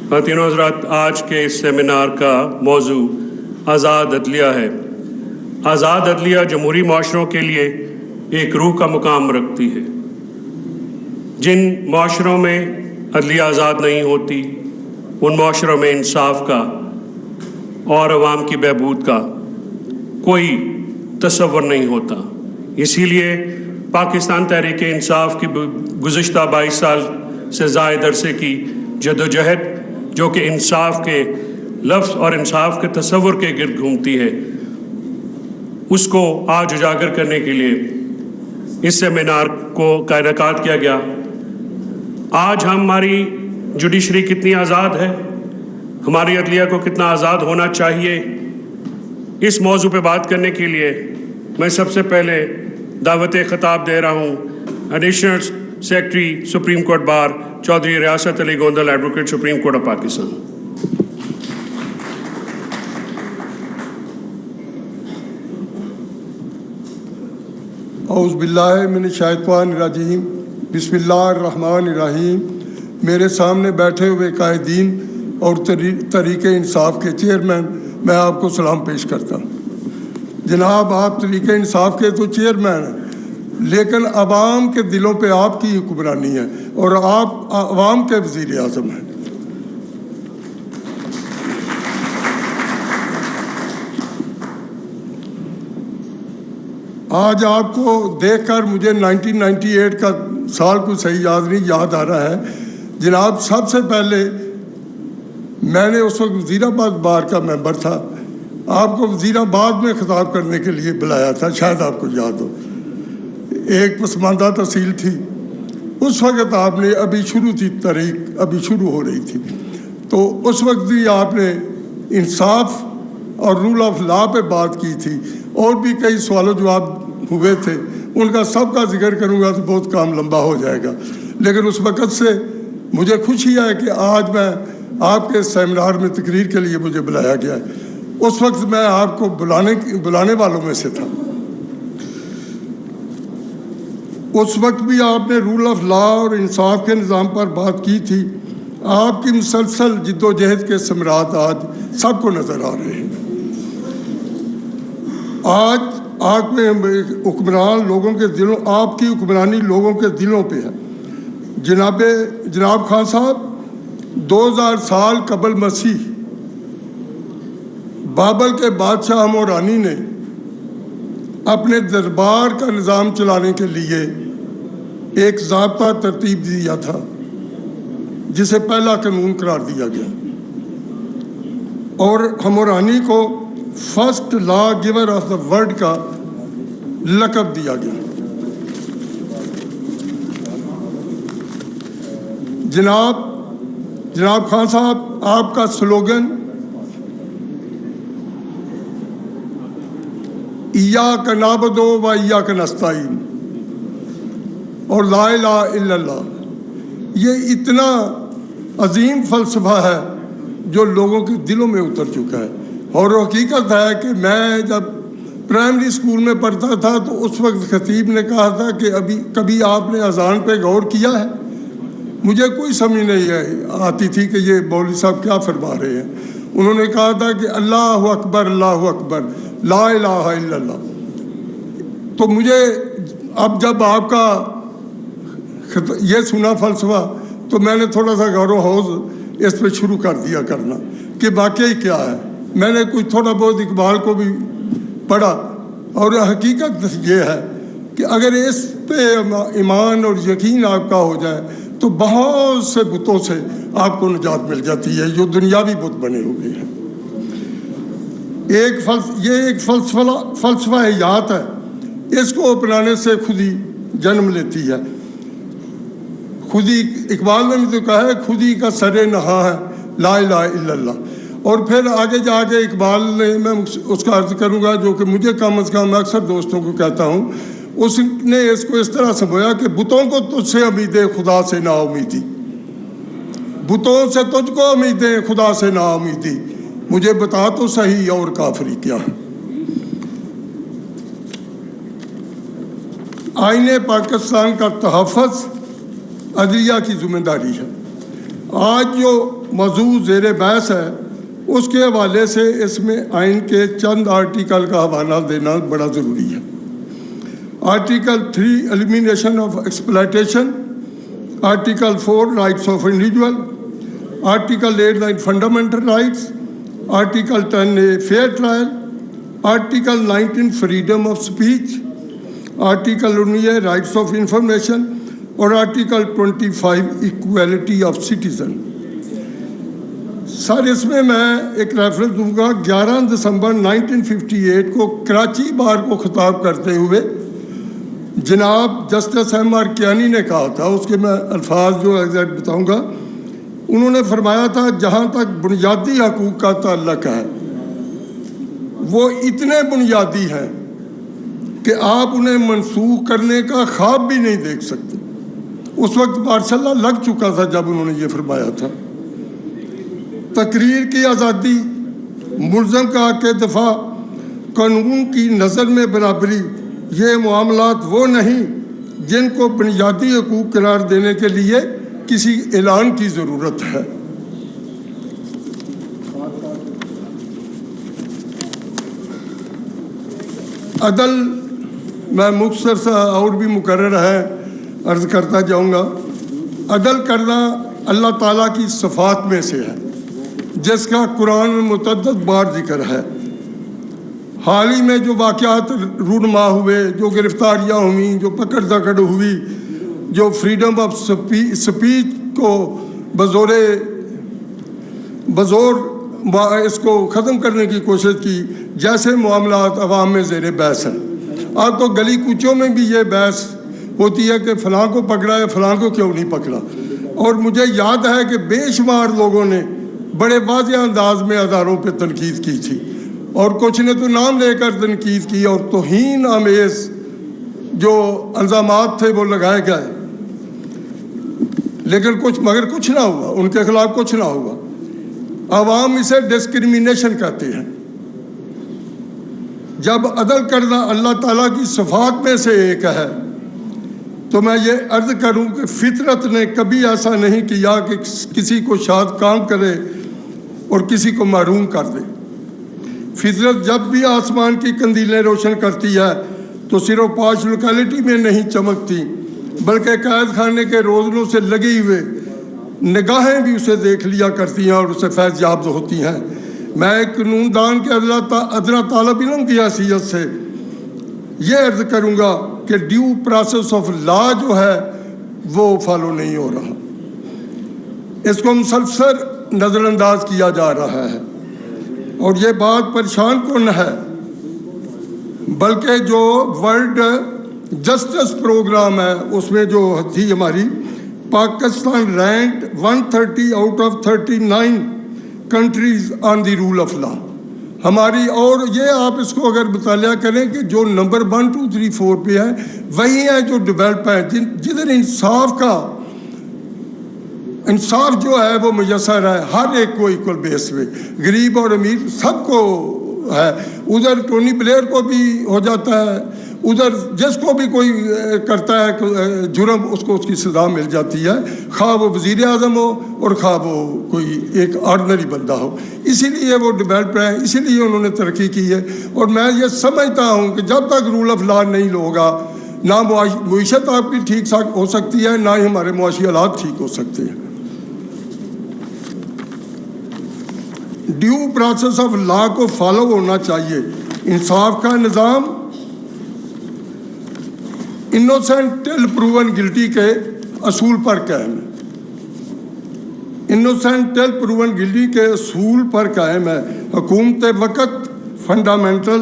خواتین و حضرات، آج کے اس سیمینار کا موضوع آزاد عدلیہ ہے۔ آزاد عدلیہ جمہوری معاشروں کے لیے ایک روح کا مقام رکھتی ہے۔ جن معاشروں میں عدلیہ آزاد نہیں ہوتی، ان معاشروں میں انصاف کا اور عوام کی بہبود کا کوئی تصور نہیں ہوتا۔ اسی لیے پاکستان تحریک انصاف کی گزشتہ 22 سال سے زائد عرصے کی جدوجہد، جو کہ انصاف کے لفظ اور انصاف کے تصور کے گرد گھومتی ہے، اس کو آج اجاگر کرنے کے لیے اس سیمینار کا انعقاد کیا گیا۔ آج ہماری جوڈیشری کتنی آزاد ہے، ہماری عدلیہ کو کتنا آزاد ہونا چاہیے، اس موضوع پہ بات کرنے کے لیے میں سب سے پہلے دعوت خطاب دے رہا ہوں additional secretary supreme court bar Chaudhry Riasat Ali Gondal, advocate supreme court of Pakistan. اعوذ باللہ من الشیطان الرجیم، بسم اللہ الرحمن الرحیم۔ میرے سامنے بیٹھے ہوئے قائدین اور تحریک انصاف کے چیئرمین، میں آپ کو سلام پیش کرتا ہوں۔ جناب، آپ تحریک انصاف کے تو چیئرمین ہیں، لیکن عوام کے دلوں پہ آپ کی حکمرانی ہے اور آپ عوام کے وزیر اعظم ہیں۔ آج آپ کو دیکھ کر مجھے 1998 کا سال کو صحیح یاد نہیں، یاد آ رہا ہے۔ جناب، سب سے پہلے میں نے اس وقت وزیر آباد بار کا ممبر تھا، آپ کو وزیر آباد میں خطاب کرنے کے لیے بلایا تھا، شاید آپ کو یاد ہو۔ ایک پسماندہ تحصیل تھی، اس وقت آپ نے ابھی شروع تھی تحریک، ابھی شروع ہو رہی تھی، تو اس وقت بھی آپ نے انصاف اور رول آف لا پہ بات کی تھی، اور بھی کئی سوال و جواب ہوئے تھے، ان کا سب کا ذکر کروں گا تو بہت کام لمبا ہو جائے گا۔ لیکن اس وقت سے مجھے خوشی ہے کہ آج میں آپ کے سیمینار میں تقریر کے لیے مجھے بلایا گیا ہے۔ اس وقت میں آپ کو بلانے والوں میں سے تھا۔ اس وقت بھی آپ نے رول آف لا اور انصاف کے نظام پر بات کی تھی۔ آپ کی مسلسل جد و جہد کے ثمرات آج سب کو نظر آ رہے ہیں۔ آج آپ میں حکمران لوگوں کے دلوں، آپ کی حکمرانی لوگوں کے دلوں پہ ہے۔ جناب خان صاحب، 2000 سال قبل مسیح بابل کے بادشاہ ہمورانی نے اپنے دربار کا نظام چلانے کے لیے ایک ضابطہ ترتیب دیا تھا، جسے پہلا قانون قرار دیا گیا، اور ہمورانی کو first law giver of the world کا لقب دیا گیا۔ جناب خان صاحب، آپ کا سلوگن ایاک نعبد و ایاک نستعین اور لا الہ الا اللہ، یہ اتنا عظیم فلسفہ ہے جو لوگوں کے دلوں میں اتر چکا ہے۔ اور حقیقت ہے کہ میں جب پرائمری اسکول میں پڑھتا تھا تو اس وقت خطیب نے کہا تھا کہ کبھی آپ نے اذان پہ غور کیا ہے؟ مجھے کوئی سمجھ نہیں آتی تھی کہ یہ مولوی صاحب کیا فرما رہے ہیں۔ انہوں نے کہا تھا کہ اللہ اکبر اللہ اکبر لا الہ الا اللہ۔ تو مجھے اب جب آپ کا یہ سنا فلسفہ تو میں نے تھوڑا سا غور و خوض اس پہ شروع کر دیا کرنا کہ واقعی کیا ہے۔ میں نے کچھ تھوڑا بہت اقبال کو بھی پڑھا، اور حقیقت یہ ہے کہ اگر اس پہ ایمان اور یقین آپ کا ہو جائے تو بہت سے بتوں سے آپ کو نجات مل جاتی ہے جو دنیاوی بت بنے ہوئے ہیں۔ یہ ایک فلسفہ حیات ہے، اس کو اپنانے سے خودی جنم لیتی ہے۔ خودی، اقبال نے بھی تو کہا ہے، خودی کا سر نہا ہے لا الہ الا اللہ۔ اور پھر آگے جا کے اقبال نے، میں اس کا عرض کروں گا جو کہ مجھے کم از کم اکثر دوستوں کو کہتا ہوں، اس نے اس کو اس طرح سمجھا کہ بتوں کو تجھ سے امیدیں خدا سے نا امیدی، بتوں سے تجھ کو امیدیں خدا سے نا امیدی، مجھے بتا تو صحیح اور کافری کیا ہے۔ آئین پاکستان کا تحفظ عدلیہ کی ذمہ داری ہے۔ آج جو موضوع زیر بحث ہے اس کے حوالے سے اس میں آئین کے چند آرٹیکل کا حوالہ دینا بڑا ضروری ہے۔ Article 3 elimination of exploitation, article 4 rights of individual, article 8 fundamental rights, article 10 fair trial, article 19 freedom of speech, article 19 rights of information اور article 25 equality of citizen. Sir اس میں ایک ریفرنس دوں گا 11 دسمبر 1958 کو کراچی بار کو خطاب کرتے ہوئے جناب جسٹس ایم آر کیانی نے کہا تھا، اس کے میں الفاظ جو ایگزیکٹ بتاؤں گا، انہوں نے فرمایا تھا جہاں تک بنیادی حقوق کا تعلق ہے وہ اتنے بنیادی ہیں کہ آپ انہیں منسوخ کرنے کا خواب بھی نہیں دیکھ سکتے۔ اس وقت ماشاء اللہ لگ چکا تھا جب انہوں نے یہ فرمایا تھا۔ تقریر کی آزادی، ملزم کا حق دفاع، قانون کی نظر میں برابری، یہ معاملات وہ نہیں جن کو بنیادی حقوق قرار دینے کے لیے کسی اعلان کی ضرورت ہے۔ عدل میں مختصر سا اور بھی مقرر ہے عرض کرتا جاؤں گا۔ عدل کرنا اللہ تعالیٰ کی صفات میں سے ہے جس کا قرآن میں متعدد بار ذکر ہے۔ حال ہی میں جو واقعات رونما ہوئے، جو گرفتاریاں ہوئیں، جو پکڑ دکڑ ہوئی، جو فریڈم آف سپیچ کو بزور اس کو ختم کرنے کی کوشش کی، جیسے معاملات عوام میں زیر بحث ہیں۔ اب تو گلی کوچوں میں بھی یہ بحث ہوتی ہے کہ فلاں کو پکڑا ہے، فلاں کو کیوں نہیں پکڑا۔ اور مجھے یاد ہے کہ بے شمار لوگوں نے بڑے واضح انداز میں اداروں پہ تنقید کی تھی، اور کچھ نے تو نام لے کر تنقید کی اور توہین آمیز جو الزامات تھے وہ لگائے گئے، لیکن مگر کچھ نہ ہوا، ان کے خلاف کچھ نہ ہوا۔ عوام اسے ڈسکریمنیشن کہتے ہیں۔ جب عدل کرنا اللہ تعالیٰ کی صفات میں سے ایک ہے تو میں یہ عرض کروں کہ فطرت نے کبھی ایسا نہیں کیا کہ کسی کو شاد کام کرے اور کسی کو محروم کر دے۔ فطرت جب بھی آسمان کی قندیلیں روشن کرتی ہے تو صرف پاش لوکیلٹی میں نہیں چمکتی، بلکہ قید خانے کے روزنوں سے لگی ہوئے نگاہیں بھی اسے دیکھ لیا کرتی ہیں اور اسے فیض یاب ہوتی ہیں۔ میں ایک قانون دان کے ادنا طالب علم کی حیثیت سے یہ عرض کروں گا کہ ڈیو پروسیس آف لا جو ہے وہ فالو نہیں ہو رہا، اس کو مسلسل نظر انداز کیا جا رہا ہے، اور یہ بات پریشان کن ہے۔ بلکہ جو ورلڈ جسٹس پروگرام ہے اس میں جو تھی ہماری Pakistan ranked 130 out of 39 countries on the rule of law ہماری، اور یہ آپ اس کو اگر مطالعہ کریں کہ جو نمبر 1 2 3 4 پہ ہے وہی ہیں جو ڈیولپ ہیں، جدھر انصاف جو ہے وہ میسر ہے ہر ایک کو ایکول بیس پہ، غریب اور امیر سب کو ہے۔ ادھر ٹونی بلیئر کو بھی ہو جاتا ہے، ادھر جس کو بھی کوئی کرتا ہے جرم اس کو اس کی سزا مل جاتی ہے، خواہ وہ وزیر اعظم ہو اور خواہ وہ کوئی ایک آرڈنری بندہ ہو۔ اسی لیے وہ ڈیولپ ہیں، اسی لیے انہوں نے ترقی کی ہے۔ اور میں یہ سمجھتا ہوں کہ جب تک رول آف لا نہیں ہوگا نہ معیشت آپ کی ٹھیک ہو سکتی ہے، نہ ہی ہمارے معاشی حالات ٹھیک ہو سکتے ہیں۔ ڈیو پروسیس آف لا کو فالو ہونا چاہیے۔ انصاف کا نظام انوسینٹ ٹل پروون گلٹی کے اصول پر قائم ہے۔ انوسینٹ ٹل پروون گلٹی کے اصول پر قائم ہے۔ حکومت وقت fundamental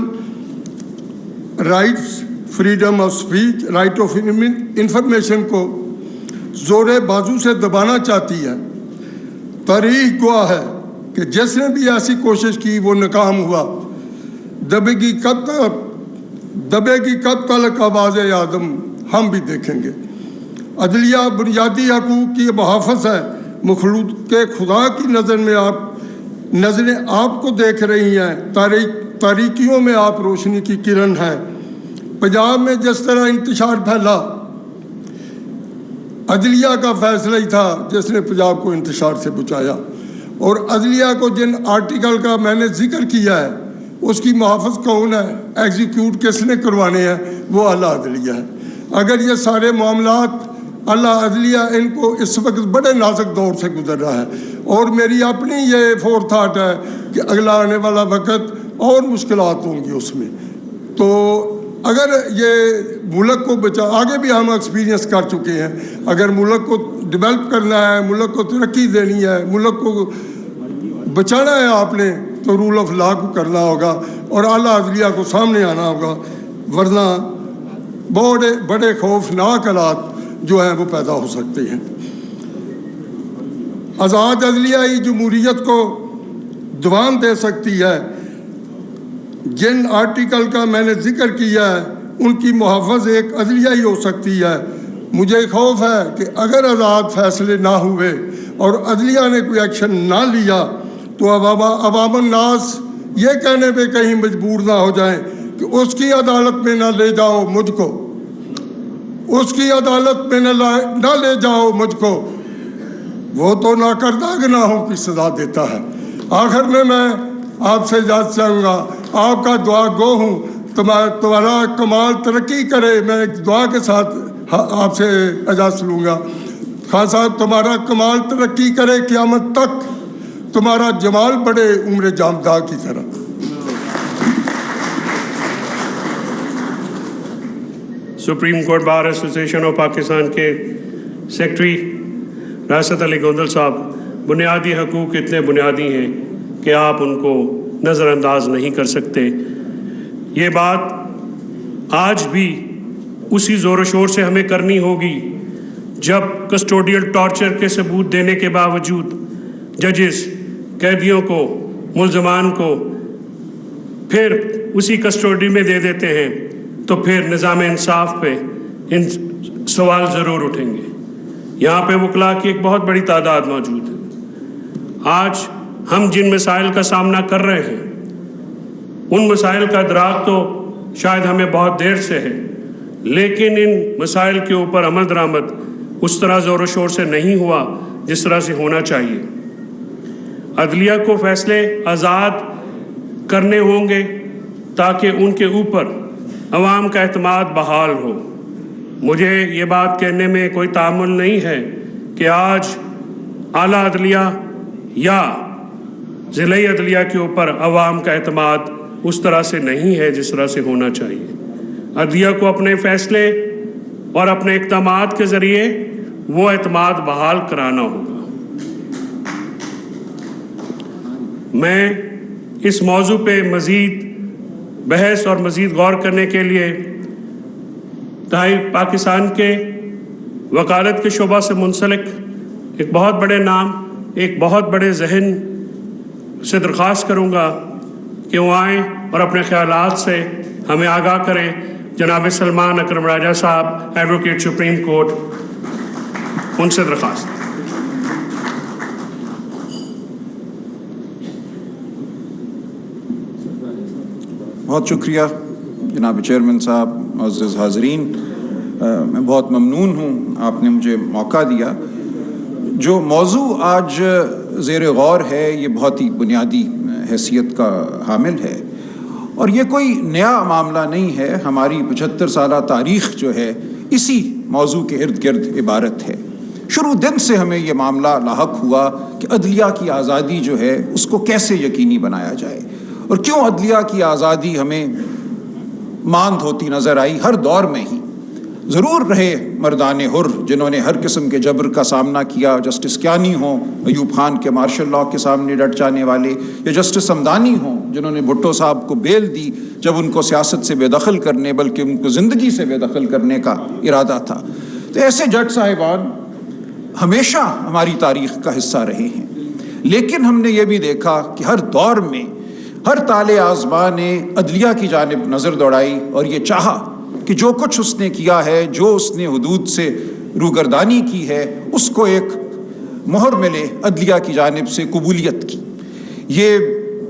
rights, freedom of speech, right of information کو زور بازو سے دبانا چاہتی ہے۔ تاریخ گواہ ہے کہ جس نے بھی ایسی کوشش کی وہ ناکام ہوا۔ دبے گی کب تلک آواز آدم، ہم بھی دیکھیں گے۔ عدلیہ بنیادی حقوق کی محافظ ہے۔ مخلوق کے خدا کی نظر میں نظریں آپ کو دیکھ رہی ہیں، تاریکیوں میں آپ روشنی کی کرن ہیں۔ پنجاب میں جس طرح انتشار پھیلا، عدلیہ کا فیصلہ ہی تھا جس نے پنجاب کو انتشار سے بچایا۔ اور عدلیہ کو جن آرٹیکل کا میں نے ذکر کیا ہے اس کی محافظ کون ہے، ایگزیکیوٹ کس نے کروانے ہیں، وہ اعلیٰ عدلیہ ہے۔ اگر یہ سارے معاملات اعلیٰ عدلیہ ان کو اس وقت بڑے نازک دور سے گزر رہا ہے، اور میری اپنی یہ فور تھاٹ ہے کہ اگلا آنے والا وقت اور مشکلات ہوں گی اس میں۔ تو اگر یہ ملک کو آگے بھی ہم ایکسپیرینس کر چکے ہیں، اگر ملک کو ڈیولپ کرنا ہے، ملک کو ترقی دینی ہے، ملک کو بچانا ہے آپ نے، تو رول آف لا کو کرنا ہوگا اور اعلیٰ عدلیہ کو سامنے آنا ہوگا، ورنہ بڑے خوفناک حالات جو ہیں وہ پیدا ہو سکتے ہیں۔ آزاد عدلیہ ہی جمہوریت کو دوام دے سکتی ہے۔ جن آرٹیکل کا میں نے ذکر کیا ہے ان کی محافظ ایک عدلیہ ہی ہو سکتی ہے۔ مجھے خوف ہے کہ اگر آزاد فیصلے نہ ہوئے اور عدلیہ نے کوئی ایکشن نہ لیا تو عوام الناس یہ کہنے پہ کہیں مجبور نہ ہو جائیں کہ اس کی عدالت میں نہ لے جاؤ مجھ کو، اس کی عدالت میں نہ لے جاؤ مجھ کو، وہ تو ناکردہ گناہوں کی سزا دیتا ہے۔ آخر میں آپ سے اجازت چاہوں گا، آپ کا دعا گو ہوں، تمہارا کمال ترقی کرے۔ میں ایک دعا کے ساتھ آپ سے اجازت لوں گا۔ خان صاحب، تمہارا کمال ترقی کرے، قیامت تک تمہارا جمال بڑھے عمر جامدہ کی طرح۔ Supreme court bar association of Pakistan کے سیکرٹری ریاست علی گوندل صاحب، بنیادی حقوق اتنے بنیادی ہیں کہ آپ ان کو نظر انداز نہیں کر سکتے۔ یہ بات آج بھی اسی زور و شور سے ہمیں کرنی ہوگی جب کسٹوڈیل ٹارچر کے ثبوت دینے کے باوجود ججز قیدیوں کو، ملزمان کو پھر اسی کسٹوڈی میں دے دیتے ہیں، تو پھر نظام انصاف پہ ان سوال ضرور اٹھیں گے۔ یہاں پہ وکلاء کی ایک بہت بڑی تعداد موجود ہے۔ آج ہم جن مسائل کا سامنا کر رہے ہیں ان مسائل کا ادراک تو شاید ہمیں بہت دیر سے ہے، لیکن ان مسائل کے اوپر عمل درآمد اس طرح زور و شور سے نہیں ہوا جس طرح سے ہونا چاہیے۔ عدلیہ کو فیصلے آزاد کرنے ہوں گے تاکہ ان کے اوپر عوام کا اعتماد بحال ہو۔ مجھے یہ بات کہنے میں کوئی تعامل نہیں ہے کہ آج اعلیٰ عدلیہ یا ضلعی عدلیہ کے اوپر عوام کا اعتماد اس طرح سے نہیں ہے جس طرح سے ہونا چاہیے۔ عدلیہ کو اپنے فیصلے اور اپنے اقدامات کے ذریعے وہ اعتماد بحال کرانا ہوگا۔ میں اس موضوع پہ مزید بحث اور مزید غور کرنے کے لیے پاکستان کے وکالت کے شعبہ سے منسلک ایک بہت بڑے نام، ایک بہت بڑے ذہن سے درخواست کروں گا کہ وہ آئیں اور اپنے خیالات سے ہمیں آگاہ کریں۔ جناب سلمان اکرم راجہ صاحب، ایڈوکیٹ سپریم کورٹ، ان سے درخواست۔ بہت شکریہ جناب چیئرمین صاحب، معزز حاضرین، میں بہت ممنون ہوں آپ نے مجھے موقع دیا۔ جو موضوع آج زیر غور ہے یہ بہت ہی بنیادی حیثیت کا حامل ہے، اور یہ کوئی نیا معاملہ نہیں ہے۔ ہماری 75 سالہ تاریخ جو ہے اسی موضوع کے ارد گرد عبارت ہے۔ شروع دن سے ہمیں یہ معاملہ لاحق ہوا کہ عدلیہ کی آزادی جو ہے اس کو کیسے یقینی بنایا جائے، اور کیوں عدلیہ کی آزادی ہمیں ماند ہوتی نظر آئی ہر دور میں ہی۔ ضرور رہے مردان حر جنہوں نے ہر قسم کے جبر کا سامنا کیا، جسٹس کیانی ہوں ایوب خان کے مارشل لاء کے سامنے ڈٹ جانے والے، یا جسٹس ہمدانی ہوں جنہوں نے بھٹو صاحب کو بیل دی جب ان کو سیاست سے بے دخل کرنے بلکہ ان کو زندگی سے بے دخل کرنے کا ارادہ تھا۔ تو ایسے جج صاحبان ہمیشہ ہماری تاریخ کا حصہ رہے ہیں، لیکن ہم نے یہ بھی دیکھا کہ ہر دور میں ہر طالع آزما نے عدلیہ کی جانب نظر دوڑائی اور یہ چاہا کہ جو کچھ اس نے کیا ہے، جو اس نے حدود سے روگردانی کی ہے، اس کو ایک مہر ملے عدلیہ کی جانب سے قبولیت کی۔ یہ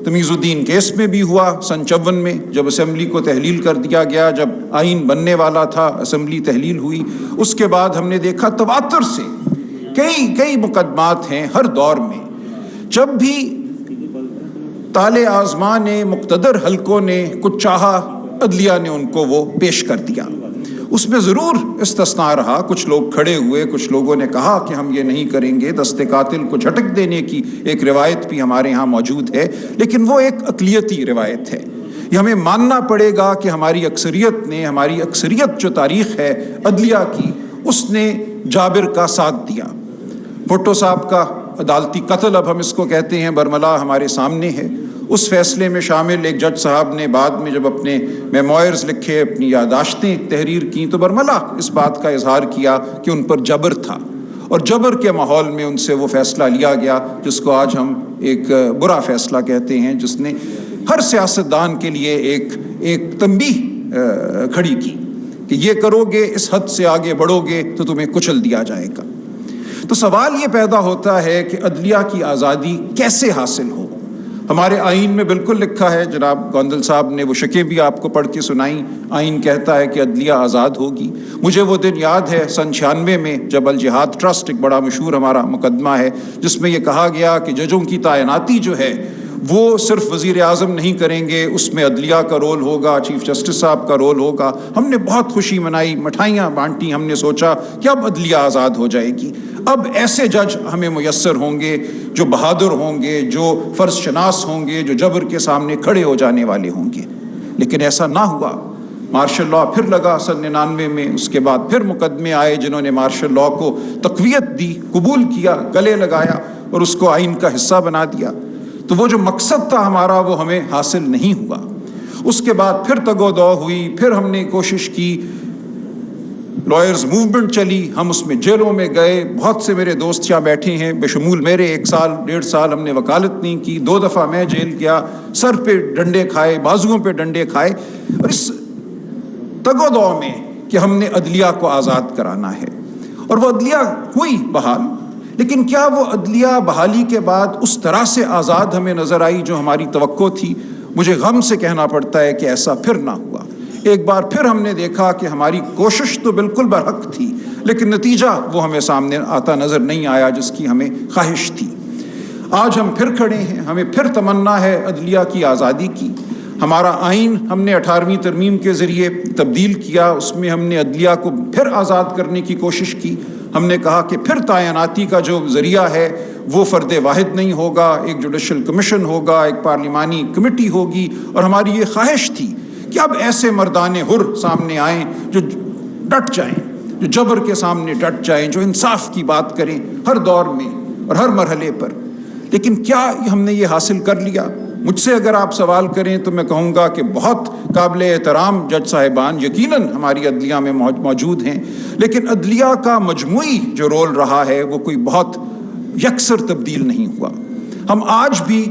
تمیز الدین کیس میں بھی ہوا سن 54 میں، جب اسمبلی کو تحلیل کر دیا گیا، جب آئین بننے والا تھا اسمبلی تحلیل ہوئی۔ اس کے بعد ہم نے دیکھا تواتر سے کئی مقدمات ہیں ہر دور میں، جب بھی تالے آزماں نے مقتدر حلقوں نے کچھ چاہا، عدلیہ نے ان کو وہ پیش کر دیا۔ اس میں ضرور استثناء رہا، کچھ لوگ کھڑے ہوئے، کچھ لوگوں نے کہا کہ ہم یہ نہیں کریں گے، دست قاتل کو جھٹک دینے کی ایک روایت بھی ہمارے ہاں موجود ہے، لیکن وہ ایک اقلیتی روایت ہے۔ یہ ہمیں ماننا پڑے گا کہ ہماری اکثریت جو تاریخ ہے عدلیہ کی، اس نے جابر کا ساتھ دیا۔ بھٹو صاحب کا عدالتی قتل، اب ہم اس کو کہتے ہیں، برملا ہمارے سامنے ہے۔ اس فیصلے میں شامل ایک جج صاحب نے بعد میں جب اپنے میموائرز لکھے، اپنی یادداشتیں تحریر کیں، تو برملا اس بات کا اظہار کیا کہ ان پر جبر تھا، اور جبر کے ماحول میں ان سے وہ فیصلہ لیا گیا جس کو آج ہم ایک برا فیصلہ کہتے ہیں، جس نے ہر سیاستدان کے لیے ایک تنبیہ کھڑی کی کہ یہ کرو گے، اس حد سے آگے بڑھو گے تو تمہیں کچل دیا جائے گا۔ تو سوال یہ پیدا ہوتا ہے کہ عدلیہ کی آزادی کیسے حاصل ہو؟ ہمارے آئین میں بالکل لکھا ہے، جناب گوندل صاحب نے وہ شکیں بھی آپ کو پڑھ کے سنائیں، آئین کہتا ہے کہ عدلیہ آزاد ہوگی۔ مجھے وہ دن یاد ہے سن 96 میں جب الجہاد ٹرسٹ، ایک بڑا مشہور ہمارا مقدمہ ہے، جس میں یہ کہا گیا کہ ججوں کی تعیناتی جو ہے وہ صرف وزیر اعظم نہیں کریں گے، اس میں عدلیہ کا رول ہوگا، چیف جسٹس صاحب کا رول ہوگا۔ ہم نے بہت خوشی منائی، مٹھائیاں بانٹی، ہم نے سوچا کہ اب عدلیہ آزاد ہو جائے گی، اب ایسے جج ہمیں میسر ہوں گے جو بہادر ہوں گے، جو فرض شناس ہوں گے، جو جبر کے سامنے کھڑے ہو جانے والے ہوں گے۔ لیکن ایسا نہ ہوا۔ مارشل لاء پھر لگا سن 99 میں، اس کے بعد پھر مقدمے آئے جنہوں نے مارشل لاء کو تقویت دی، قبول کیا، گلے لگایا اور اس کو آئین کا حصہ بنا دیا۔ تو وہ جو مقصد تھا ہمارا وہ ہمیں حاصل نہیں ہوا۔ اس کے بعد پھر تگ و دو ہوئی، پھر ہم نے کوشش کی، لائرز موومنٹ چلی، ہم اس میں جیلوں میں گئے، بہت سے میرے دوست یہاں بیٹھے ہیں، بشمول میرے، 1 سال 1.5 سال ہم نے وکالت نہیں کی، 2 دفعہ میں جیل گیا، سر پہ ڈنڈے کھائے، بازوؤں پہ ڈنڈے کھائے، اور اس تگ و دو میں کہ ہم نے عدلیہ کو آزاد کرانا ہے، اور وہ عدلیہ ہوئی بحال۔ لیکن کیا وہ عدلیہ بحالی کے بعد اس طرح سے آزاد ہمیں نظر آئی جو ہماری توقع تھی؟ مجھے غم سے کہنا پڑتا ہے کہ ایسا پھر نہ ہوا۔ ایک بار پھر ہم نے دیکھا کہ ہماری کوشش تو بالکل برحق تھی، لیکن نتیجہ وہ ہمیں سامنے آتا نظر نہیں آیا جس کی ہمیں خواہش تھی۔ آج ہم پھر کھڑے ہیں، ہمیں پھر تمنا ہے عدلیہ کی آزادی کی۔ ہمارا آئین ہم نے 18ویں ترمیم کے ذریعے تبدیل کیا، اس میں ہم نے عدلیہ کو پھر آزاد کرنے کی کوشش کی۔ ہم نے کہا کہ پھر تعیناتی کا جو ذریعہ ہے وہ فرد واحد نہیں ہوگا، ایک جوڈیشل کمیشن ہوگا، ایک پارلیمانی کمیٹی ہوگی، اور ہماری یہ خواہش تھی کہ اب ایسے مردان حر سامنے آئیں جو ڈٹ جائیں، جو جبر کے سامنے ڈٹ جائیں، جو انصاف کی بات کریں ہر دور میں اور ہر مرحلے پر۔ لیکن کیا ہم نے یہ حاصل کر لیا؟ مجھ سے اگر آپ سوال کریں تو میں کہوں گا کہ بہت قابل احترام جج صاحبان یقیناً ہماری عدلیہ میں موجود ہیں، لیکن عدلیہ کا مجموعی جو رول رہا ہے وہ کوئی بہت یکسر تبدیل نہیں ہوا۔ ہم آج بھی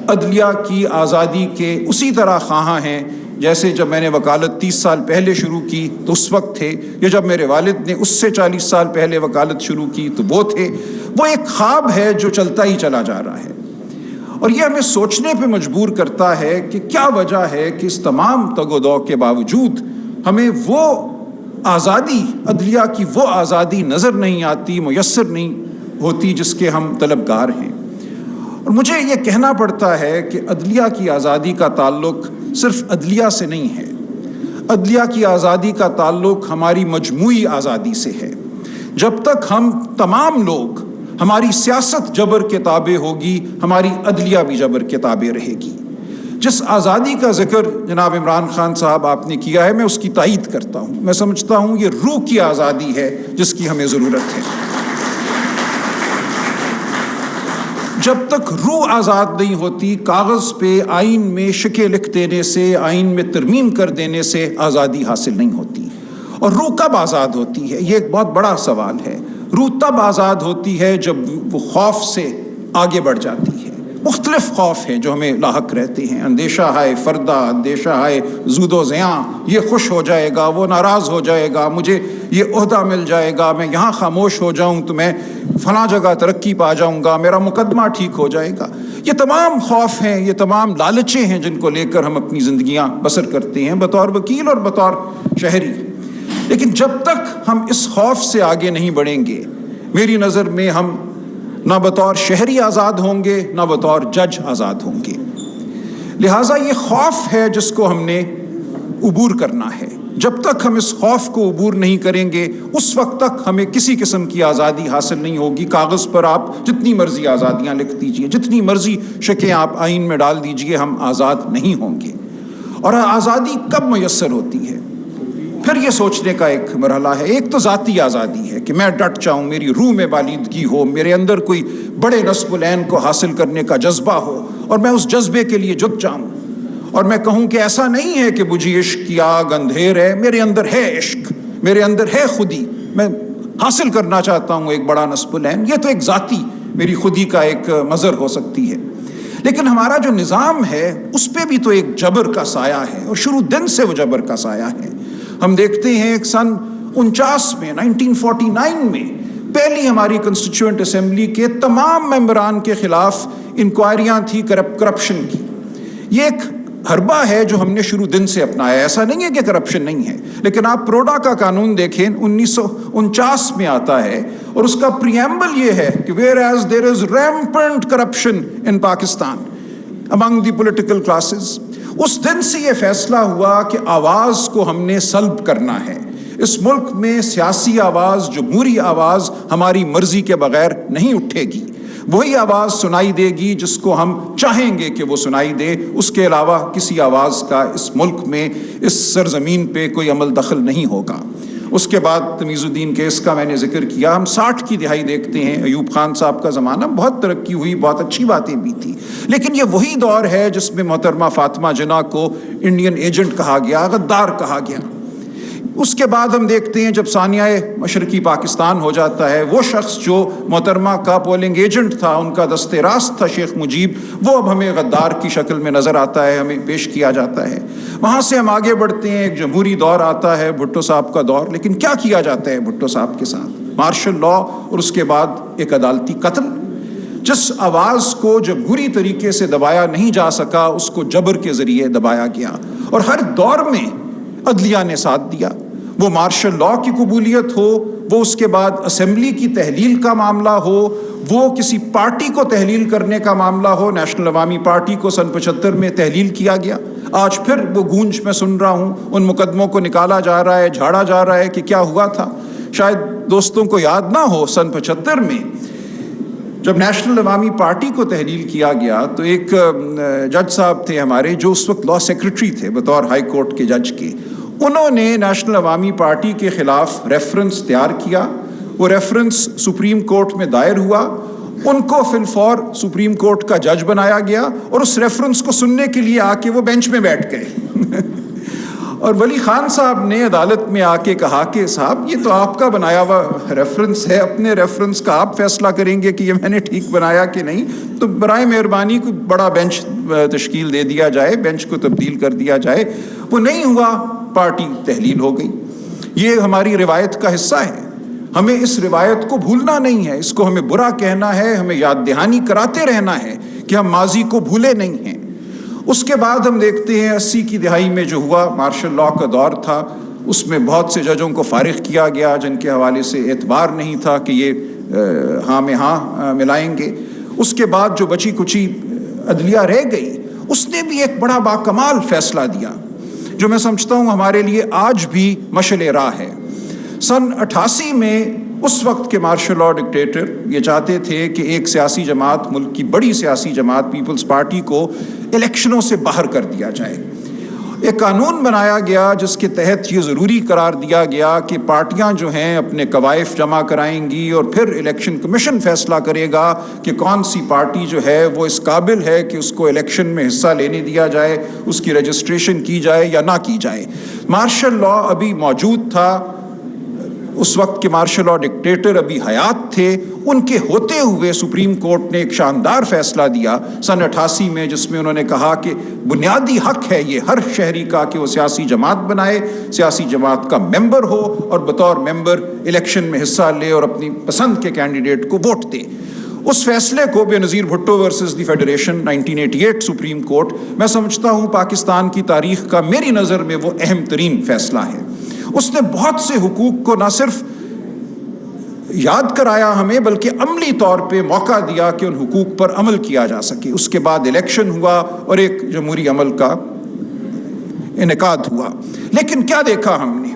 عدلیہ کی آزادی کے اسی طرح خواہاں ہیں جیسے جب میں نے وکالت 30 سال پہلے شروع کی تو اس وقت تھے، یا جب میرے والد نے اس سے 40 سال پہلے وکالت شروع کی تو وہ تھے۔ وہ ایک خواب ہے جو چلتا ہی چلا جا رہا ہے، اور یہ ہمیں سوچنے پہ مجبور کرتا ہے کہ کیا وجہ ہے کہ اس تمام تگ و دو کے باوجود ہمیں وہ آزادی، عدلیہ کی وہ آزادی نظر نہیں آتی، میسر نہیں ہوتی جس کے ہم طلبگار ہیں۔ اور مجھے یہ کہنا پڑتا ہے کہ عدلیہ کی آزادی کا تعلق صرف عدلیہ سے نہیں ہے، عدلیہ کی آزادی کا تعلق ہماری مجموعی آزادی سے ہے۔ جب تک ہم تمام لوگ، ہماری سیاست جبر کے تابع ہوگی، ہماری عدلیہ بھی جبر کے تابع رہے گی۔ جس آزادی کا ذکر جناب عمران خان صاحب آپ نے کیا ہے، میں اس کی تائید کرتا ہوں۔ میں سمجھتا ہوں یہ روح کی آزادی ہے جس کی ہمیں ضرورت ہے۔ جب تک روح آزاد نہیں ہوتی، کاغذ پہ آئین میں شکیں لکھ دینے سے، آئین میں ترمیم کر دینے سے آزادی حاصل نہیں ہوتی۔ اور روح کب آزاد ہوتی ہے؟ یہ ایک بہت بڑا سوال ہے۔ روح تب آزاد ہوتی ہے جب وہ خوف سے آگے بڑھ جاتی ہے۔ مختلف خوف ہیں جو ہمیں لاحق رہتے ہیں، اندیشہ ہائے فردہ، اندیشہ ہائے زود و زیاں، یہ خوش ہو جائے گا، وہ ناراض ہو جائے گا، مجھے یہ عہدہ مل جائے گا، میں یہاں خاموش ہو جاؤں تو میں فلاں جگہ ترقی پا جاؤں گا، میرا مقدمہ ٹھیک ہو جائے گا۔ یہ تمام خوف ہیں، یہ تمام لالچیں ہیں جن کو لے کر ہم اپنی زندگیاں بسر کرتے ہیں بطور وکیل اور بطور شہری۔ لیکن جب تک ہم اس خوف سے آگے نہیں بڑھیں گے، میری نظر میں ہم نہ بطور شہری آزاد ہوں گے، نہ بطور جج آزاد ہوں گے۔ لہٰذا یہ خوف ہے جس کو ہم نے عبور کرنا ہے۔ جب تک ہم اس خوف کو عبور نہیں کریں گے اس وقت تک ہمیں کسی قسم کی آزادی حاصل نہیں ہوگی۔ کاغذ پر آپ جتنی مرضی آزادیاں لکھ دیجئے، جتنی مرضی شکیں آپ آئین میں ڈال دیجئے، ہم آزاد نہیں ہوں گے۔ اور آزادی کب میسر ہوتی ہے؟ پھر یہ سوچنے کا ایک مرحلہ ہے۔ ایک تو ذاتی آزادی ہے کہ میں ڈٹ جاؤں، میری روح میں بالیدگی ہو، میرے اندر کوئی بڑے نصب العین کو حاصل کرنے کا جذبہ ہو اور میں اس جذبے کے لیے جت جاؤں اور میں کہوں کہ ایسا نہیں ہے کہ مجھے عشق کی آگ اندھیر ہے، میرے اندر ہے عشق، میرے اندر ہے خودی، میں حاصل کرنا چاہتا ہوں ایک بڑا نصب العین۔ یہ تو ایک ذاتی میری خودی کا ایک مظہر ہو سکتی ہے۔ لیکن ہمارا جو نظام ہے اس پہ بھی تو ایک جبر کا سایہ ہے، اور شروع دن سے وہ جبر کا سایہ ہے۔ ہم دیکھتے ہیں کہ سن 49 میں 1949 میں پہلی ہماری کنسٹیچوئنٹ اسمبلی کے تمام ممبران کے خلاف انکوائریاں تھی کرپشن کی۔ یہ ایک حربہ ہے جو ہم نے شروع دن سے اپنایا۔ ایسا نہیں ہے کہ کرپشن نہیں ہے، لیکن آپ پروڈا کا قانون دیکھیں 1949 میں آتا ہے اور اس کا پریمبل یہ ہے کہ whereas there is rampant corruption in Pakistan among the political classes، اس دن سے یہ فیصلہ ہوا کہ آواز کو ہم نے سلب کرنا ہے۔ اس ملک میں سیاسی آواز، جمہوری آواز ہماری مرضی کے بغیر نہیں اٹھے گی۔ وہی آواز سنائی دے گی جس کو ہم چاہیں گے کہ وہ سنائی دے، اس کے علاوہ کسی آواز کا اس ملک میں، اس سرزمین پہ کوئی عمل دخل نہیں ہوگا۔ اس کے بعد تمیز الدین کیس کا میں نے ذکر کیا۔ ہم 60 کی دہائی دیکھتے ہیں، ایوب خان صاحب کا زمانہ، بہت ترقی ہوئی، بہت اچھی باتیں بھی تھی، لیکن یہ وہی دور ہے جس میں محترمہ فاطمہ جناح کو انڈین ایجنٹ کہا گیا، غدار کہا گیا۔ اس کے بعد ہم دیکھتے ہیں جب ثانیہ مشرقی پاکستان ہو جاتا ہے، وہ شخص جو محترمہ کا پولنگ ایجنٹ تھا، ان کا دست راست تھا شیخ مجیب، وہ اب ہمیں غدار کی شکل میں نظر آتا ہے، ہمیں پیش کیا جاتا ہے۔ وہاں سے ہم آگے بڑھتے ہیں، ایک جمہوری دور آتا ہے، بھٹو صاحب کا دور۔ لیکن کیا کیا جاتا ہے بھٹو صاحب کے ساتھ؟ مارشل لا اور اس کے بعد ایک عدالتی قتل۔ جس آواز کو جمہوری طریقے سے دبایا نہیں جا سکا اس کو جبر کے ذریعے دبایا گیا، اور ہر دور میں عدلیہ نے ساتھ دیا۔ وہ مارشل لا کی قبولیت ہو، وہ اس کے بعد اسمبلی کی تحلیل کا معاملہ ہو، وہ کسی پارٹی کو تحلیل کرنے کا معاملہ ہو۔ نیشنل عوامی پارٹی کو سن 75 میں تحلیل کیا گیا۔ آج پھر وہ گونج میں سن رہا ہوں، ان مقدموں کو نکالا جا رہا ہے، جھاڑا جا رہا ہے کہ کیا ہوا تھا۔ شاید دوستوں کو یاد نہ ہو، سن 75 میں جب نیشنل عوامی پارٹی کو تحلیل کیا گیا تو ایک جج صاحب تھے ہمارے، جو اس وقت لا سیکرٹری تھے بطور ہائی کورٹ کے جج کے، انہوں نے نیشنل عوامی پارٹی کے خلاف ریفرنس تیار کیا۔ وہ ریفرنس سپریم کورٹ میں دائر ہوا، ان کو فی الفور سپریم کورٹ کا جج بنایا گیا، اور اس ریفرنس کو سننے کے لیے آ کے وہ بینچ میں بیٹھ گئے۔ اور ولی خان صاحب نے عدالت میں آ کے کہا کہ صاحب یہ تو آپ کا بنایا ہوا ریفرنس ہے، اپنے ریفرنس کا آپ فیصلہ کریں گے کہ یہ میں نے ٹھیک بنایا کہ نہیں، تو برائے مہربانی کوئی بڑا بینچ تشکیل دے دیا جائے، بینچ کو تبدیل کر دیا جائے۔ وہ نہیں ہوا، پارٹی تحلیل ہو گئی۔ یہ ہماری روایت کا حصہ ہے، ہمیں اس روایت کو بھولنا نہیں ہے، اس کو ہمیں برا کہنا ہے، ہمیں یاد دہانی کراتے رہنا ہے کہ ہم ماضی کو بھولے نہیں ہیں۔ اس کے بعد ہم دیکھتے ہیں 80 کی دہائی میں جو ہوا، مارشل لا کا دور تھا، اس میں بہت سے ججوں کو فارغ کیا گیا جن کے حوالے سے اعتبار نہیں تھا کہ یہ ہاں میں ہاں ملائیں گے۔ اس کے بعد جو بچی کچی عدلیہ رہ گئی، اس نے بھی ایک بڑا باکمال فیصلہ دیا جو میں سمجھتا ہوں ہمارے لیے آج بھی مشعل راہ ہے۔ سن 88 میں اس وقت کے مارشل لا ڈکٹیٹر یہ چاہتے تھے کہ ایک سیاسی جماعت، ملک کی بڑی سیاسی جماعت پیپلز پارٹی کو الیکشنوں سے باہر کر دیا جائے۔ ایک قانون بنایا گیا جس کے تحت یہ ضروری قرار دیا گیا کہ پارٹیاں جو ہیں اپنے قوائف جمع کرائیں گی اور پھر الیکشن کمیشن فیصلہ کرے گا کہ کون سی پارٹی جو ہے وہ اس قابل ہے کہ اس کو الیکشن میں حصہ لینے دیا جائے، اس کی رجسٹریشن کی جائے یا نہ کی جائے۔ مارشل لا ابھی موجود تھا، اس وقت کے مارشل لا ڈکٹیٹر ابھی حیات تھے، ان کے ہوتے ہوئے سپریم کورٹ نے ایک شاندار فیصلہ دیا سن 88 میں، جس میں انہوں نے کہا کہ بنیادی حق ہے یہ ہر شہری کا کہ وہ سیاسی جماعت بنائے، سیاسی جماعت کا ممبر ہو اور بطور ممبر الیکشن میں حصہ لے اور اپنی پسند کے کینڈیڈیٹ کو ووٹ دے۔ اس فیصلے کو Benazir Bhutto versus the federation 1988 supreme court, میں سمجھتا ہوں پاکستان کی تاریخ کا میری نظر میں وہ اہم ترین فیصلہ ہے۔ اس نے بہت سے حقوق کو نہ صرف یاد کرایا ہمیں بلکہ عملی طور پہ موقع دیا کہ ان حقوق پر عمل کیا جا سکے. اس کے بعد الیکشن ہوا اور ایک جمہوری عمل کا انعقاد ہوا. لیکن کیا دیکھا ہم نے؟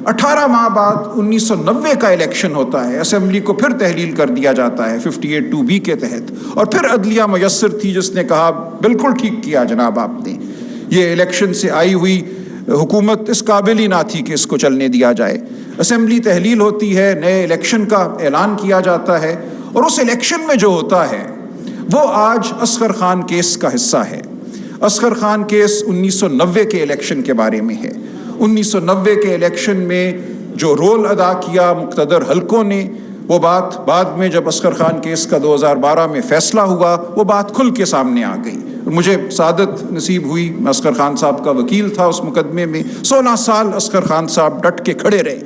18 ماہ بعد 1990 کا الیکشن ہوتا ہے, اسمبلی کو پھر تحلیل کر دیا جاتا ہے 58(2)B کے تحت, اور پھر عدلیہ میسر تھی جس نے کہا بالکل ٹھیک کیا جناب آپ نے, یہ الیکشن سے آئی ہوئی حکومت اس قابل ہی نہ تھی کہ اس کو چلنے دیا جائے. اسمبلی تحلیل ہوتی ہے, نئے الیکشن کا اعلان کیا جاتا ہے, اور اس الیکشن میں جو ہوتا ہے وہ آج اصغر خان کیس کا حصہ ہے. اصغر خان کیس 1990 کے الیکشن کے بارے میں ہے. 1990 کے الیکشن میں جو رول ادا کیا مقتدر حلقوں نے, وہ بات بعد میں جب اصغر خان کیس کا 2012 میں فیصلہ ہوا وہ بات کھل کے سامنے آ گئی. مجھے سعادت نصیب ہوئی, میں اصغر خان صاحب کا وکیل تھا اس مقدمے میں. 16 سال اصغر خان صاحب ڈٹ کے کھڑے رہے.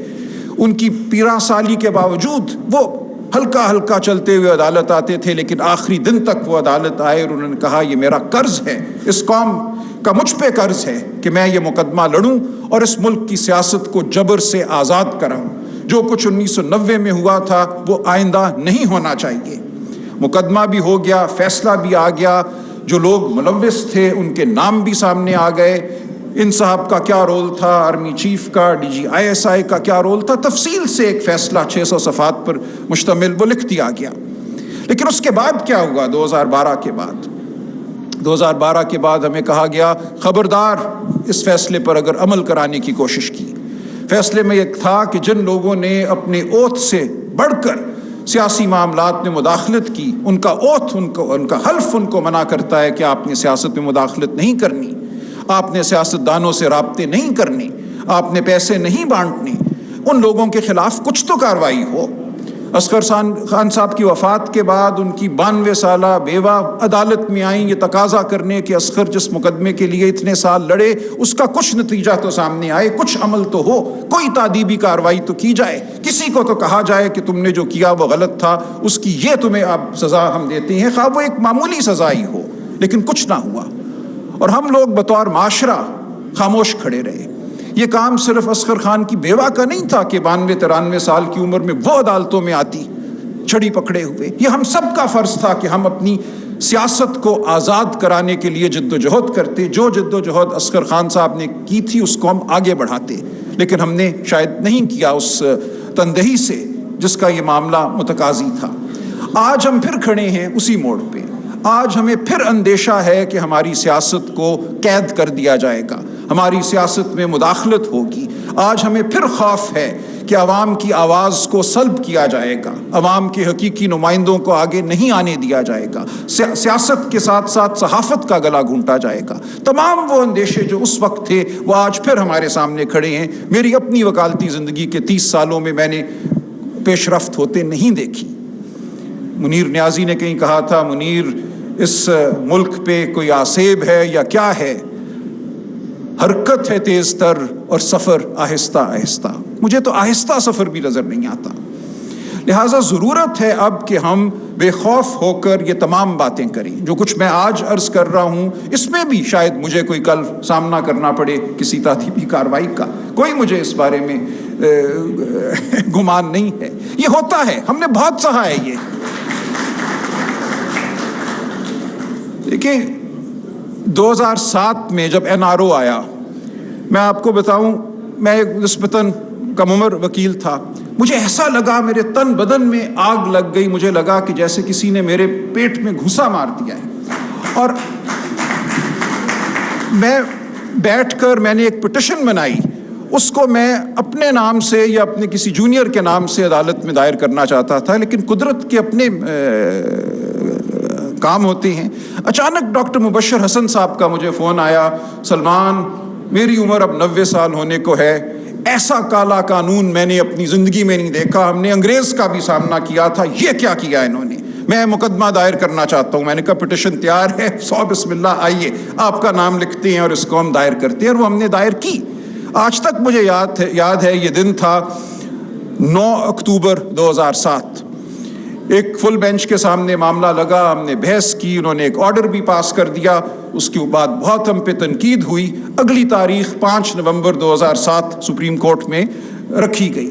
ان کی 13 سالی کے باوجود وہ ہلکا ہلکا چلتے ہوئے عدالت آتے تھے, لیکن آخری دن تک وہ عدالت آئے اور انہوں نے کہا یہ میرا قرض ہے, اس قوم کا مجھ پہ قرض ہے کہ میں یہ مقدمہ لڑوں اور اس ملک کی سیاست کو جبر سے آزاد کراؤں. جو کچھ 1990 میں ہوا تھا وہ آئندہ نہیں ہونا چاہیے. مقدمہ بھی ہو گیا, فیصلہ بھی آ گیا, جو لوگ ملوث تھے ان کے نام بھی سامنے آ گئے. ان صاحب کا کیا رول تھا, آرمی چیف کا, DG ISI کا کیا رول تھا, تفصیل سے ایک فیصلہ 600 صفحات پر مشتمل وہ لکھ دیا گیا. لیکن اس کے بعد کیا ہوا؟ 2012 کے بعد ہمیں کہا گیا خبردار اس فیصلے پر اگر عمل کرانے کی کوشش کی. فیصلے میں یہ تھا کہ جن لوگوں نے اپنے اوتھ سے بڑھ کر سیاسی معاملات میں مداخلت کی, ان کا اوتھ, ان کا حلف ان کو منع کرتا ہے کہ آپ نے سیاست میں مداخلت نہیں کرنی, آپ نے سیاستدانوں سے رابطے نہیں کرنے, آپ نے پیسے نہیں بانٹنے, ان لوگوں کے خلاف کچھ تو کارروائی ہو. اصغر خان صاحب کی وفات کے بعد ان کی 92 سالہ بیوہ عدالت میں آئیں یہ تقاضا کرنے کہ اصغر جس مقدمے کے لیے اتنے سال لڑے اس کا کچھ نتیجہ تو سامنے آئے, کچھ عمل تو ہو, کوئی تادیبی کارروائی تو کی جائے, کسی کو تو کہا جائے کہ تم نے جو کیا وہ غلط تھا, اس کی یہ تمہیں اب سزا ہم دیتے ہیں, خواہ وہ ایک معمولی سزا ہی ہو. لیکن کچھ نہ ہوا اور ہم لوگ بطور معاشرہ خاموش کھڑے رہے. یہ کام صرف اصغر خان کی بیوہ کا نہیں تھا کہ 92-93 سال کی عمر میں وہ عدالتوں میں آتی چھڑی پکڑے ہوئے. یہ ہم سب کا فرض تھا کہ ہم اپنی سیاست کو آزاد کرانے کے لیے جد و جہد کرتے. جو جد و جہد اصغر خان صاحب نے کی تھی اس کو ہم آگے بڑھاتے, لیکن ہم نے شاید نہیں کیا اس تندہی سے جس کا یہ معاملہ متقاضی تھا. آج ہم پھر کھڑے ہیں اسی موڑ پہ. آج ہمیں پھر اندیشہ ہے کہ ہماری سیاست کو قید کر دیا جائے گا, ہماری سیاست میں مداخلت ہوگی. آج ہمیں پھر خوف ہے کہ عوام کی آواز کو سلب کیا جائے گا, عوام کے حقیقی نمائندوں کو آگے نہیں آنے دیا جائے گا, سیاست کے ساتھ ساتھ صحافت کا گلا گھونٹا جائے گا. تمام وہ اندیشے جو اس وقت تھے وہ آج پھر ہمارے سامنے کھڑے ہیں. میری اپنی وکالتی زندگی کے 30 سالوں میں میں نے پیش رفت ہوتے نہیں دیکھی. منیر نیازی نے کہیں کہا تھا, منیر اس ملک پہ کوئی آسیب ہے یا کیا ہے, حرکت ہے تیز تر اور سفر آہستہ آہستہ. مجھے تو آہستہ سفر بھی نظر نہیں آتا. لہٰذا ضرورت ہے اب کہ ہم بے خوف ہو کر یہ تمام باتیں کریں. جو کچھ میں آج عرض کر رہا ہوں اس میں بھی شاید مجھے کوئی کل سامنا کرنا پڑے کسی تادیبی کارروائی کا, کوئی مجھے اس بارے میں گمان نہیں ہے. یہ ہوتا ہے, ہم نے بہت سہا ہے. یہ دیکھیں 2007 میں جب NRO آیا, میں آپ کو بتاؤں میں ایک نسبتاً کم عمر وکیل تھا. مجھے ایسا لگا میرے تن بدن میں آگ لگ گئی. مجھے لگا کہ جیسے کسی نے میرے پیٹ میں گھسا مار دیا ہے. اور میں بیٹھ کر میں نے ایک پٹیشن بنائی, اس کو میں اپنے نام سے یا اپنے کسی جونیئر کے نام سے عدالت میں دائر کرنا چاہتا تھا, لیکن قدرت کے اپنے کام ہوتے ہیں. اچانک ڈاکٹر مبشر حسن صاحب کا مجھے فون آیا, سلمان میری عمر اب 90 سال ہونے کو ہے, ایسا کالا قانون میں نے اپنی زندگی میں نہیں دیکھا, ہم نے انگریز کا بھی سامنا کیا تھا, یہ کیا کیا انہوں نے, میں مقدمہ دائر کرنا چاہتا ہوں. میں نے کہا پٹیشن تیار ہے, 100 بسم اللہ, آئیے آپ کا نام لکھتے ہیں اور اس کو ہم دائر کرتے ہیں. اور وہ ہم نے دائر کی. آج تک مجھے یاد ہے یہ دن تھا 9 اکتوبر 2007. ایک فل بینچ کے سامنے معاملہ لگا, ہم نے بحث کی, انہوں نے ایک آرڈر بھی پاس کر دیا. اس کے بعد بہت ہم پہ تنقید ہوئی. اگلی تاریخ 5 نومبر 2007 سپریم کورٹ میں رکھی گئی.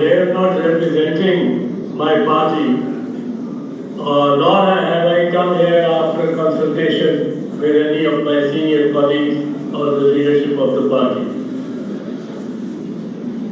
here not representing my party, nor have I come here after consultation with any of my senior colleagues or the leadership of the party.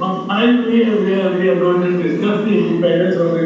finally we are going to discuss the independence of the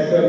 SM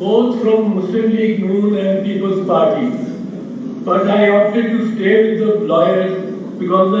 both from Muslim League Noon and People's Party, but I opted to stay with the lawyers because the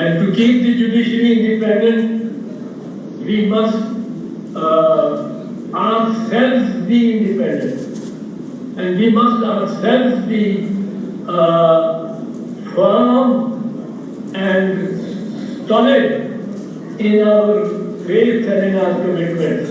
and to keep the judiciary independent we must ourselves be independent, and we must ourselves be firm and solid in our faith and in our commitments.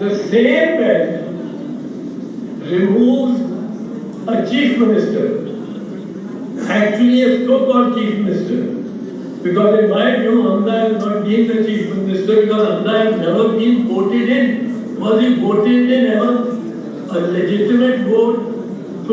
the same bench removes a chief minister, actually a so-called chief minister, because in my view Hamza has not been the chief minister because Hamza has never been voted in. Was he voted in ever? A legitimate vote? So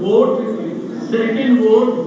vote, second vote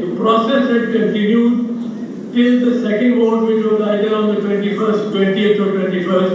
the process had continued till the second vote, which was either on the 20th or 21st,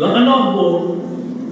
run off vote,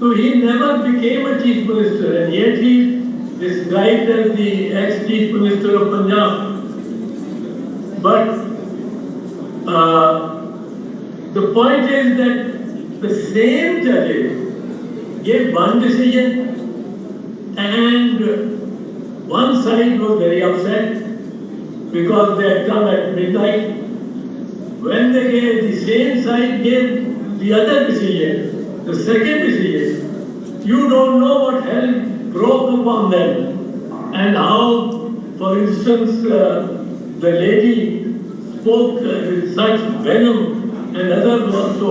so he never became a chief minister, and yet he is described as the ex-chief minister of Punjab. But the point is that the same judges gave one decision and one side was very upset because they had come at midnight. When they gave, the same side gave the other decision, the second decision, you don't know what hell broke upon them and how, for instance, the lady spoke with such venom and others also.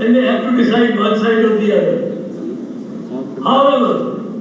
and they have to decide one side or the other. However,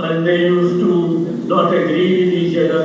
and they used to not agree with each other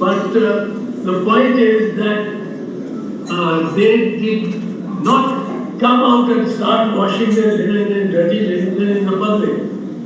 But the point is that they did not come out and start washing their linen and dirty linen in the public.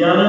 11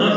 10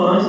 5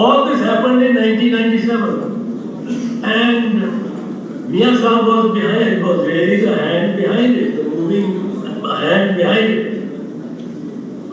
All this happened in 1997 and Mia Saab was behind, was really the hand behind it, the moving hand behind it.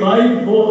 5-4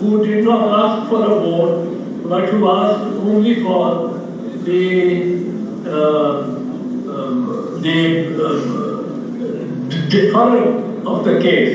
who did not ask for a vote but who asked only for deferral of the case.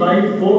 5-4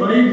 5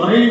5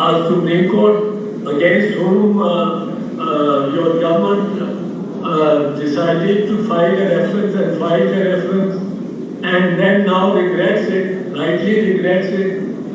our Supreme Court, against whom your government decided to file a reference and then now regrets it, rightly regrets it.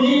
3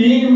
3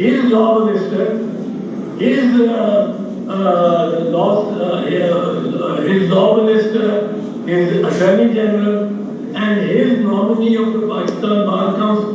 His law minister, his law minister, his attorney general, and his nominee of the Pakistan Bar Council.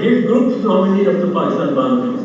his group's nominee of the Pakistan Bar Council.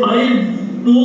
5-2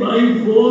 5-4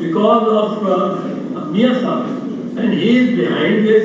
because of Mia Saab, and he is behind this.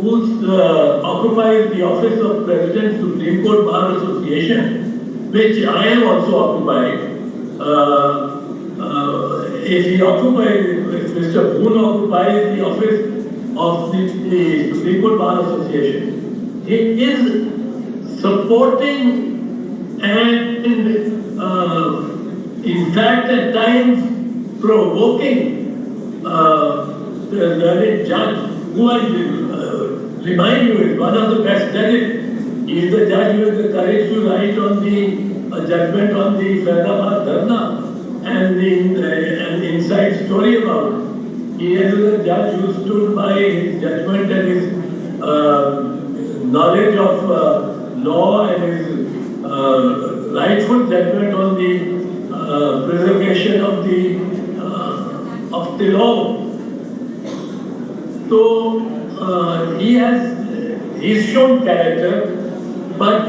who occupies the office of President Supreme Court Bar Association, which I am also occupying. If Mr. Boone occupies the office of the Supreme Court Bar Association, he is supporting and in fact at times provoking the learned judge, who I remind you is one of the best judges. He is the judge who has the courage to write on the judgment on the Faridabad Dharna and the inside story about it. He is the judge who stood by his judgment and his knowledge of law and his rightful judgment on the preservation of the law. So he's shown character, but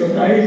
27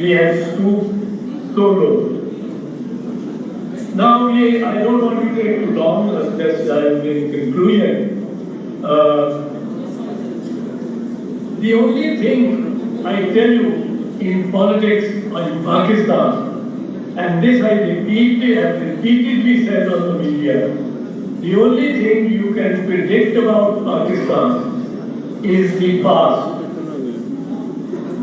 we have stooped so low. Now I don't want to take too long, just in conclusion. The only thing I tell you in politics in Pakistan, and this I repeatedly said on the media, the only thing you can predict about Pakistan is the past.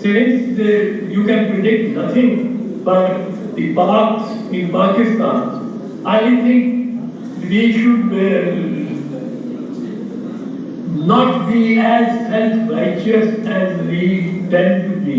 since you can predict nothing but the past in Pakistan, I think we should not be as self-righteous as we tend to be,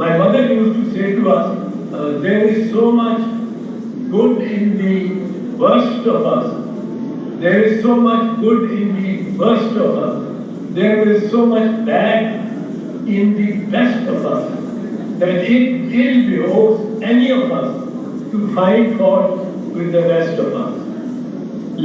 my mother used to say to us, there is so much good in the worst of us, there is so much good in the worst of us, there is so much bad in the best of us, that it ill behoves any of us to find fault with the rest of us.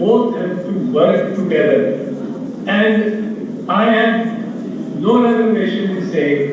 both have to work together, and I have no reservation in saying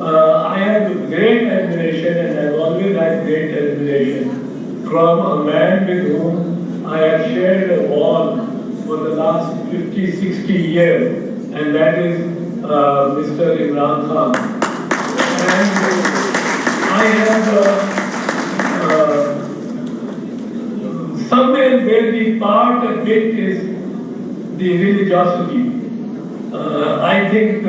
I have great admiration and I have always had great admiration from a man with whom I have shared a wall for the last 50-60 years, and that is Mr. Imran Khan. And I have somewhere where the part of it is the religiosity. I think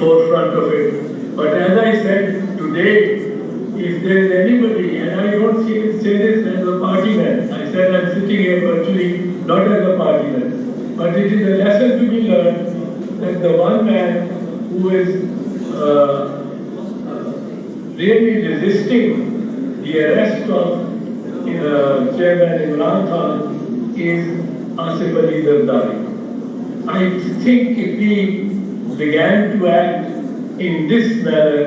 forefront of it. But as I said today, if there is anybody, and I don't say this as a party man, I said I'm sitting here virtually not as a party man, but it is a lesson to be learned that the one man who is really resisting the arrest of Chairman Imran Khan is Asif Ali Zardari. I think if we began to act in this manner,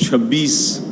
26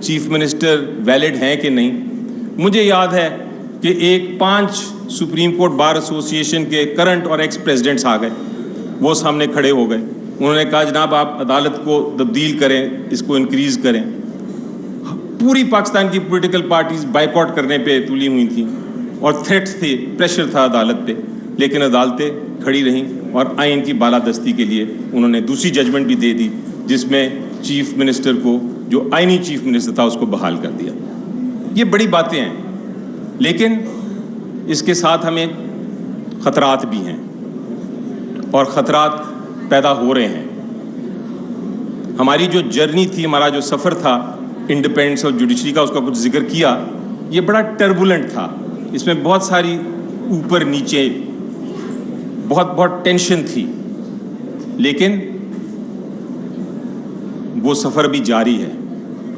chief minister valid ہیں کہ نہیں. مجھے یاد ہے کہ 5 supreme court بار ایسوسی ایشن کے کرنٹ اور ایکس پریزیڈنٹس آ گئے, وہ سامنے کھڑے ہو گئے. انہوں نے کہا جناب آپ عدالت کو تبدیل کریں, اس کو انکریز کریں. پوری پاکستان کی پولیٹیکل پارٹیز بائیکاٹ کرنے پہ تلی ہوئی تھیں اور تھریٹ تھے, پریشر تھا عدالت پہ, لیکن عدالتیں کھڑی رہیں اور آئین کی بالادستی کے لیے انہوں نے دوسری ججمنٹ بھی دے دی, جس میں چیف منسٹر کو, جو آئینی چیف منسٹر تھا, اس کو بحال کر دیا. یہ بڑی باتیں ہیں, لیکن اس کے ساتھ ہمیں خطرات بھی ہیں اور خطرات پیدا ہو رہے ہیں. ہماری جو جرنی تھی, ہمارا جو سفر تھا انڈیپینڈنس اور جوڈیشری کا, اس کا کچھ ذکر کیا, یہ بڑا ٹربولنٹ تھا. اس میں بہت ساری اوپر نیچے بہت ٹینشن تھی, لیکن وہ سفر بھی جاری ہے,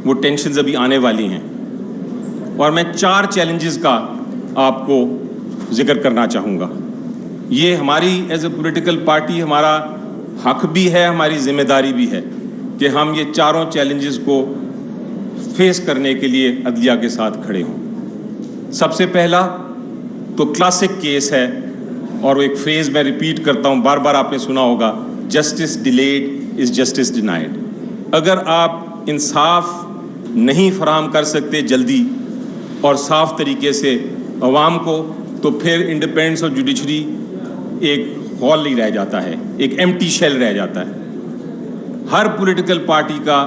وہ ٹینشنز ابھی آنے والی ہیں. اور میں 4 چیلنجز کا آپ کو ذکر کرنا چاہوں گا. یہ ہماری ایز اے پولیٹیکل پارٹی ہمارا حق بھی ہے, ہماری ذمہ داری بھی ہے کہ ہم یہ 4 چیلنجز کو فیس کرنے کے لیے عدلیہ کے ساتھ کھڑے ہوں. سب سے پہلا تو کلاسک کیس ہے, اور وہ ایک فریز میں ریپیٹ کرتا ہوں, بار بار آپ نے سنا ہوگا, justice delayed is justice denied. اگر آپ انصاف نہیں فراہم کر سکتے جلدی اور صاف طریقے سے عوام کو, تو پھر انڈیپینڈنس اور جوڈیشری ایک ہال ہی رہ جاتا ہے, ایک ایمٹی شیل رہ جاتا ہے. ہر پولیٹیکل پارٹی کا,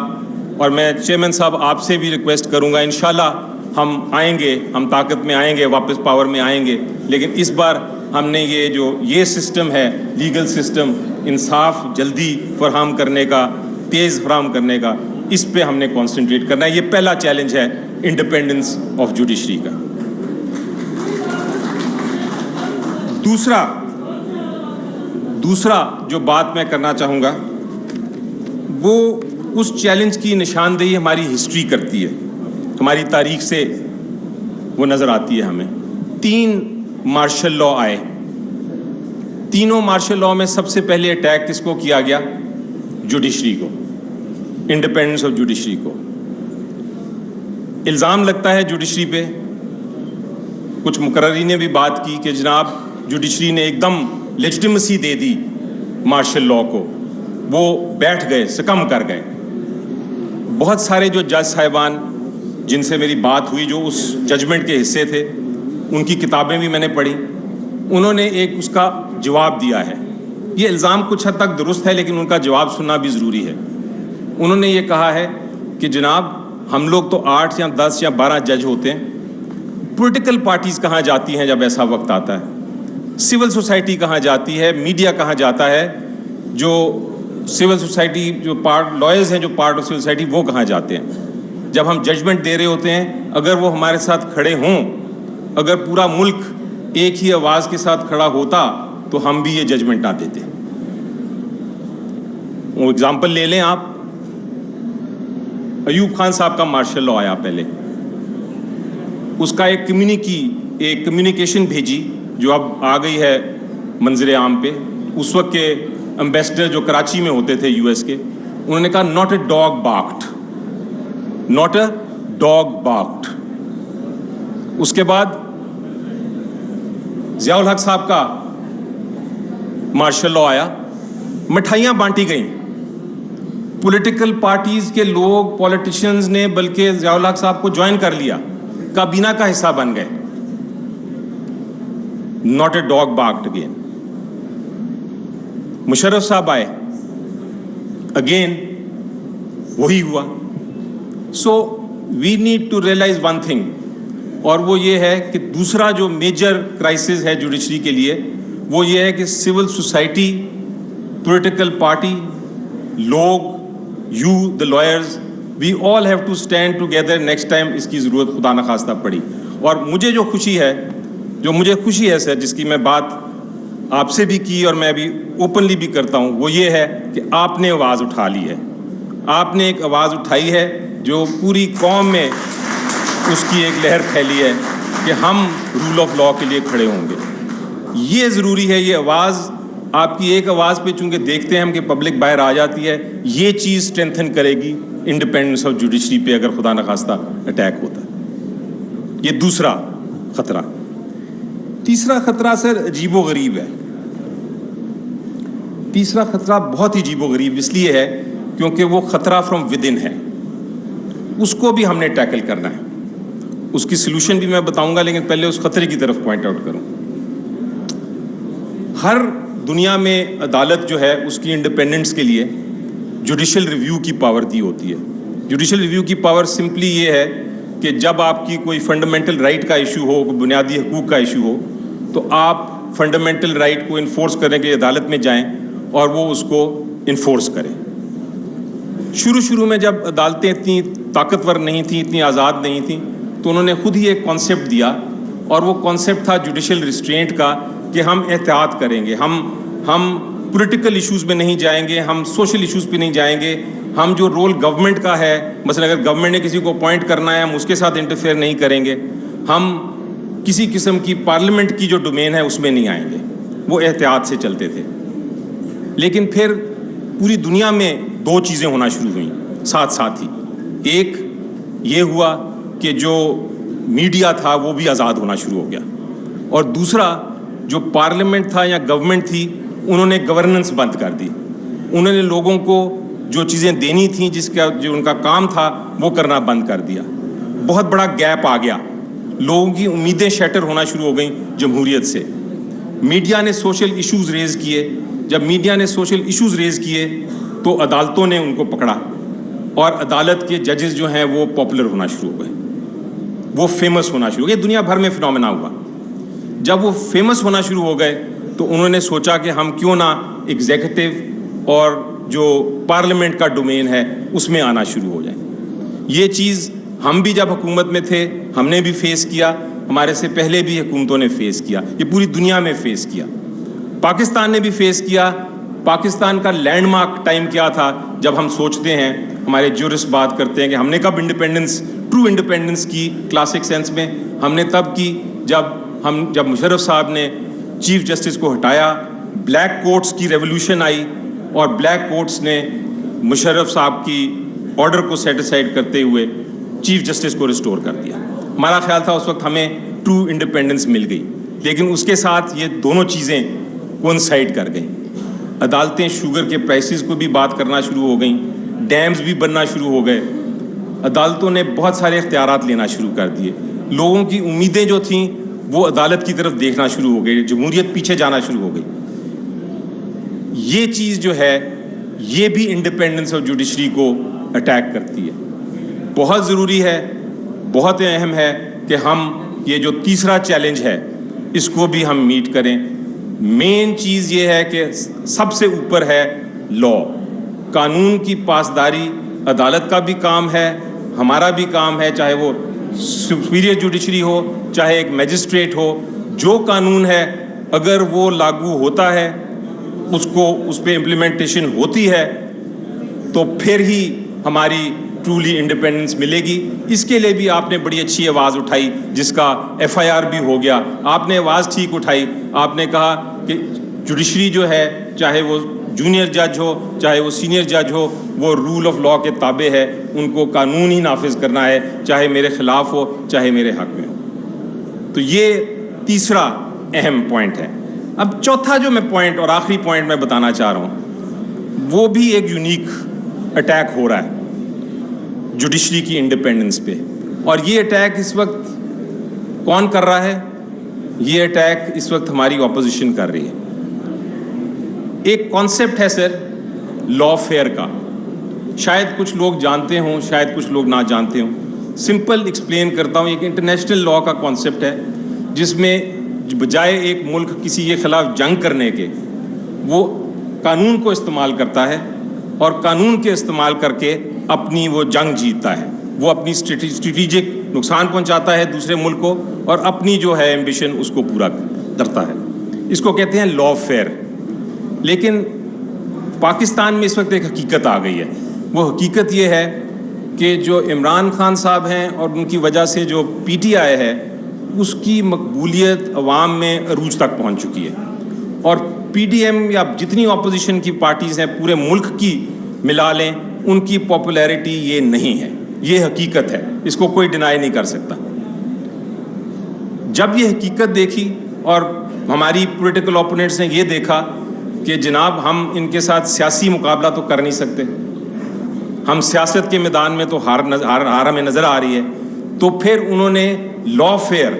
اور میں چیئرمین صاحب آپ سے بھی ریکویسٹ کروں گا, انشاءاللہ ہم آئیں گے, ہم طاقت میں آئیں گے, واپس پاور میں آئیں گے, لیکن اس بار ہم نے یہ سسٹم ہے, لیگل سسٹم, انصاف جلدی فراہم کرنے کا, تیز فراہم کرنے کا, اس پہ ہم نے کانسنٹریٹ کرنا ہے. یہ پہلا چیلنج ہے انڈیپینڈنس آف جوڈیشری کا. دوسرا جو بات میں کرنا چاہوں گا, وہ اس چیلنج کی نشاندہی ہماری ہسٹری کرتی ہے, ہماری تاریخ سے وہ نظر آتی ہے ہمیں. 3 مارشل لا آئے. تینوں مارشل لا میں سب سے پہلے اٹیک کس کو کیا گیا؟ جوڈیشری کو, انڈیپینڈنس آف جوڈیشری کو. الزام لگتا ہے جوڈیشری پہ, کچھ مقررین نے بھی بات کی کہ جناب جوڈیشری نے ایک دم لیجٹیمیسی دے دی مارشل لا کو, وہ بیٹھ گئے, سکم کر گئے. بہت سارے جو جج صاحبان جن سے میری بات ہوئی, جو اس ججمنٹ کے حصے تھے, ان کی کتابیں بھی میں نے پڑھی, انہوں نے ایک اس کا جواب دیا ہے. یہ الزام کچھ حد تک درست ہے, لیکن ان کا جواب سننا بھی ضروری ہے. انہوں نے یہ کہا ہے کہ جناب ہم لوگ تو 8 یا 10 یا 12 جج ہوتے ہیں, پولیٹیکل پارٹیز کہاں جاتی ہیں جب ایسا وقت آتا ہے, سول سوسائٹی کہاں جاتی ہے, میڈیا کہاں جاتا ہے, جو سول سوسائٹی جو لائرز ہیں جو پارٹ آف سول سوسائٹی, وہ کہاں جاتے ہیں جب ہم ججمنٹ دے رہے ہوتے ہیں. اگر وہ ہمارے ساتھ کھڑے ہوں, اگر پورا ملک ایک ہی آواز کے ساتھ کھڑا ہوتا, تو ہم بھی یہ ججمنٹ نہ دیتے. وہ اگزامپل لے لیں آپ, ایوب خان صاحب کا مارشل لا آیا پہلے, اس کا ایک کمیونیکیشن بھیجی جو اب آ گئی ہے منظر عام پہ. اس وقت کے امبیسڈر جو کراچی میں ہوتے تھے US کے, انہوں نے کہا not a dog barked, not a dog barked. اس کے بعد ضیاء الحق صاحب کا مارشل لا آیا, مٹھائیاں بانٹی گئیں. پولیٹیکل پارٹیز کے لوگ, پولیٹیشنز نے بلکہ ضیاء الحق صاحب کو جوائن کر لیا, کابینہ کا حصہ بن گئے. Not a dog barked again. Musharraf صاحب آئے, اگین وہی ہوا. So we need to realise one thing, اور وہ یہ ہے کہ دوسرا جو میجر کرائسس ہے جوڈیشری کے لیے, وہ یہ ہے کہ سول سوسائٹی, پولیٹیکل پارٹی, لوگ, you the lawyers, we all have to stand together next time اس کی ضرورت خدا نخواستہ پڑی. اور مجھے جو مجھے خوشی ہے سر, جس کی میں بات آپ سے بھی کی اور میں بھی اوپنلی بھی کرتا ہوں, وہ یہ ہے کہ آپ نے آواز اٹھا لی ہے. آپ نے ایک آواز اٹھائی ہے جو پوری قوم میں اس کی ایک لہر پھیلی ہے کہ ہم رول آف لا کے لیے کھڑے ہوں گے. یہ ضروری ہے, یہ آواز آپ کی ایک آواز پہ چونکہ دیکھتے ہیں ہم کہ پبلک باہر آ جاتی ہے, یہ چیز اسٹرینتھن کرے گی انڈیپینڈنس آف جوڈیشری پہ اگر خدا نخواستہ اٹیک ہوتا ہے. یہ دوسرا خطرہ. تیسرا خطرہ سر عجیب و غریب ہے. تیسرا خطرہ بہت ہی عجیب و غریب اس لیے ہے کیونکہ وہ خطرہ فرام ود ان ہے. اس کو بھی ہم نے ٹیکل کرنا ہے. اس کی سلوشن بھی میں بتاؤں گا, لیکن پہلے اس خطرے کی طرف پوائنٹ آؤٹ کروں. ہر دنیا میں عدالت جو ہے اس کی انڈیپینڈنس کے لیے جوڈیشل ریویو کی پاور دی ہوتی ہے. جوڈیشل ریویو کی پاور سمپلی یہ ہے کہ جب آپ کی کوئی فنڈامنٹل رائٹ کا ایشو ہو, کوئی بنیادی حقوق کا ایشو ہو, تو آپ فنڈامنٹل رائٹ کو انفورس کرنے کے لیے عدالت میں جائیں اور وہ اس کو انفورس کریں. شروع میں جب عدالتیں اتنی طاقتور نہیں تھیں, اتنی آزاد نہیں تھیں, تو انہوں نے خود ہی ایک کانسیپٹ دیا, اور وہ کانسیپٹ تھا جوڈیشل ریسٹرینٹ کا, کہ ہم احتیاط کریں گے, ہم پولیٹیکل ایشوز میں نہیں جائیں گے, ہم سوشل ایشوز پہ نہیں جائیں گے, ہم جو رول گورنمنٹ کا ہے, مثلا اگر گورنمنٹ نے کسی کو اپوائنٹ کرنا ہے ہم اس کے ساتھ انٹرفیئر نہیں کریں گے, ہم کسی قسم کی پارلیمنٹ کی جو ڈومین ہے اس میں نہیں آئیں گے. وہ احتیاط سے چلتے تھے. لیکن پھر پوری دنیا میں دو چیزیں ہونا شروع ہوئیں ساتھ ہی. ایک یہ ہوا کہ جو میڈیا تھا وہ بھی آزاد ہونا شروع ہو گیا, اور دوسرا جو پارلیمنٹ تھا یا گورنمنٹ تھی انہوں نے گورننس بند کر دی. انہوں نے لوگوں کو جو چیزیں دینی تھیں, جو ان کا کام تھا وہ کرنا بند کر دیا. بہت بڑا گیپ آ گیا, لوگوں کی امیدیں شیٹر ہونا شروع ہو گئیں جمہوریت سے. میڈیا نے سوشل ایشوز ریز کیے. جب میڈیا نے سوشل ایشوز ریز کیے تو عدالتوں نے ان کو پکڑا, اور عدالت کے ججز جو ہیں وہ پاپولر ہونا شروع ہو گئے, وہ فیمس ہونا شروع ہو گئے. دنیا بھر میں فنومینا ہوا. جب وہ فیمس ہونا شروع ہو گئے تو انہوں نے سوچا کہ ہم کیوں نہ ایگزیکٹو اور جو پارلیمنٹ کا ڈومین ہے اس میں آنا شروع ہو جائیں. یہ چیز ہم بھی جب حکومت میں تھے ہم نے بھی فیس کیا, ہمارے سے پہلے بھی حکومتوں نے فیس کیا, یہ پوری دنیا میں فیس کیا. پاکستان نے بھی فیس کیا. پاکستان کا لینڈ مارک ٹائم کیا تھا جب ہم سوچتے ہیں, ہمارے جورسٹ بات کرتے ہیں کہ ہم نے کب انڈیپینڈنس, ٹرو انڈیپینڈنس کی کلاسک سینس میں, ہم نے تب کی جب مشرف صاحب نے چیف جسٹس کو ہٹایا, بلیک کوٹس کی ریولوشن آئی, اور بلیک کوٹس نے مشرف صاحب کی آرڈر کو سیٹ اسائڈ کرتے ہوئے چیف جسٹس کو ریسٹور کر دیا. ہمارا خیال تھا اس وقت ہمیں ٹرو انڈیپینڈنس مل گئی, لیکن اس کے ساتھ یہ دونوں چیزیں کوئنسائڈ کر گئیں. عدالتیں شوگر کے پرائسز کو بھی بات کرنا شروع ہو گئیں, ڈیمز بھی بننا شروع ہو گئے. عدالتوں نے بہت سارے اختیارات لینا شروع کر دیے. لوگوں کی امیدیں جو تھیں وہ عدالت کی طرف دیکھنا شروع ہو گئی, جمہوریت پیچھے جانا شروع ہو گئی. یہ چیز جو ہے یہ بھی انڈیپینڈنس آف جوڈیشری کو اٹیک کرتی ہے. بہت ضروری ہے, بہت اہم ہے کہ ہم یہ جو تیسرا چیلنج ہے اس کو بھی ہم میٹ کریں. مین چیز یہ ہے کہ سب سے اوپر ہے لا, قانون کی پاسداری. عدالت کا بھی کام ہے, ہمارا بھی کام ہے, چاہے وہ سپیریئر جوڈیشری ہو چاہے ایک میجسٹریٹ ہو. جو قانون ہے اگر وہ لاگو ہوتا ہے, اس پہ امپلیمنٹیشن ہوتی ہے, تو پھر ہی ہماری ٹرولی انڈیپینڈنس ملے گی. اس کے لیے بھی آپ نے بڑی اچھی آواز اٹھائی, جس کا FIR بھی ہو گیا. آپ نے آواز ٹھیک اٹھائی. آپ نے کہا کہ جوڈیشری جو ہے, چاہے وہ جونیئر جج ہو چاہے وہ سینئر جج ہو, وہ رول آف لا کے تابع ہے. ان کو قانون ہی نافذ کرنا ہے, چاہے میرے خلاف ہو چاہے میرے حق میں ہو. تو یہ تیسرا اہم پوائنٹ ہے. اب چوتھا جو میں پوائنٹ اور آخری پوائنٹ میں بتانا چاہ رہا ہوں, وہ بھی ایک یونیک اٹیک ہو رہا ہے جوڈیشری کی انڈیپینڈنس پہ. اور یہ اٹیک اس وقت کون کر رہا ہے؟ یہ اٹیک اس وقت ہماری اپوزیشن کر رہی ہے. ایک کانسیپٹ ہے سر لا فیئر کا, شاید کچھ لوگ جانتے ہوں شاید کچھ لوگ نہ جانتے ہوں. سمپل ایکسپلین کرتا ہوں. ایک انٹرنیشنل لا کا کانسیپٹ ہے جس میں بجائے ایک ملک کسی کے خلاف جنگ کرنے کے, وہ قانون کو استعمال کرتا ہے, اور قانون کے استعمال کر کے اپنی وہ جنگ جیتتا ہے. وہ اپنی اسٹریٹجک نقصان پہنچاتا ہے دوسرے ملک کو, اور اپنی جو ہے ایمبیشن اس کو پورا کرتا ہے. اس کو کہتے ہیں لا فیئر. لیکن پاکستان میں اس وقت ایک حقیقت آ گئی ہے. وہ حقیقت یہ ہے کہ جو عمران خان صاحب ہیں اور ان کی وجہ سے جو PTI ہے, اس کی مقبولیت عوام میں عروج تک پہنچ چکی ہے, اور PDM یا جتنی اپوزیشن کی پارٹیز ہیں پورے ملک کی ملا لیں، ان کی پاپولیرٹی یہ نہیں ہے، یہ حقیقت ہے، اس کو کوئی ڈینائی نہیں کر سکتا۔ جب یہ حقیقت دیکھی اور ہماری پولیٹیکل اوپوننٹس نے یہ دیکھا کہ جناب ہم ان کے ساتھ سیاسی مقابلہ تو کر نہیں سکتے، ہم سیاست کے میدان میں تو ہار ہمیں نظر آ رہی ہے، تو پھر انہوں نے لا فیئر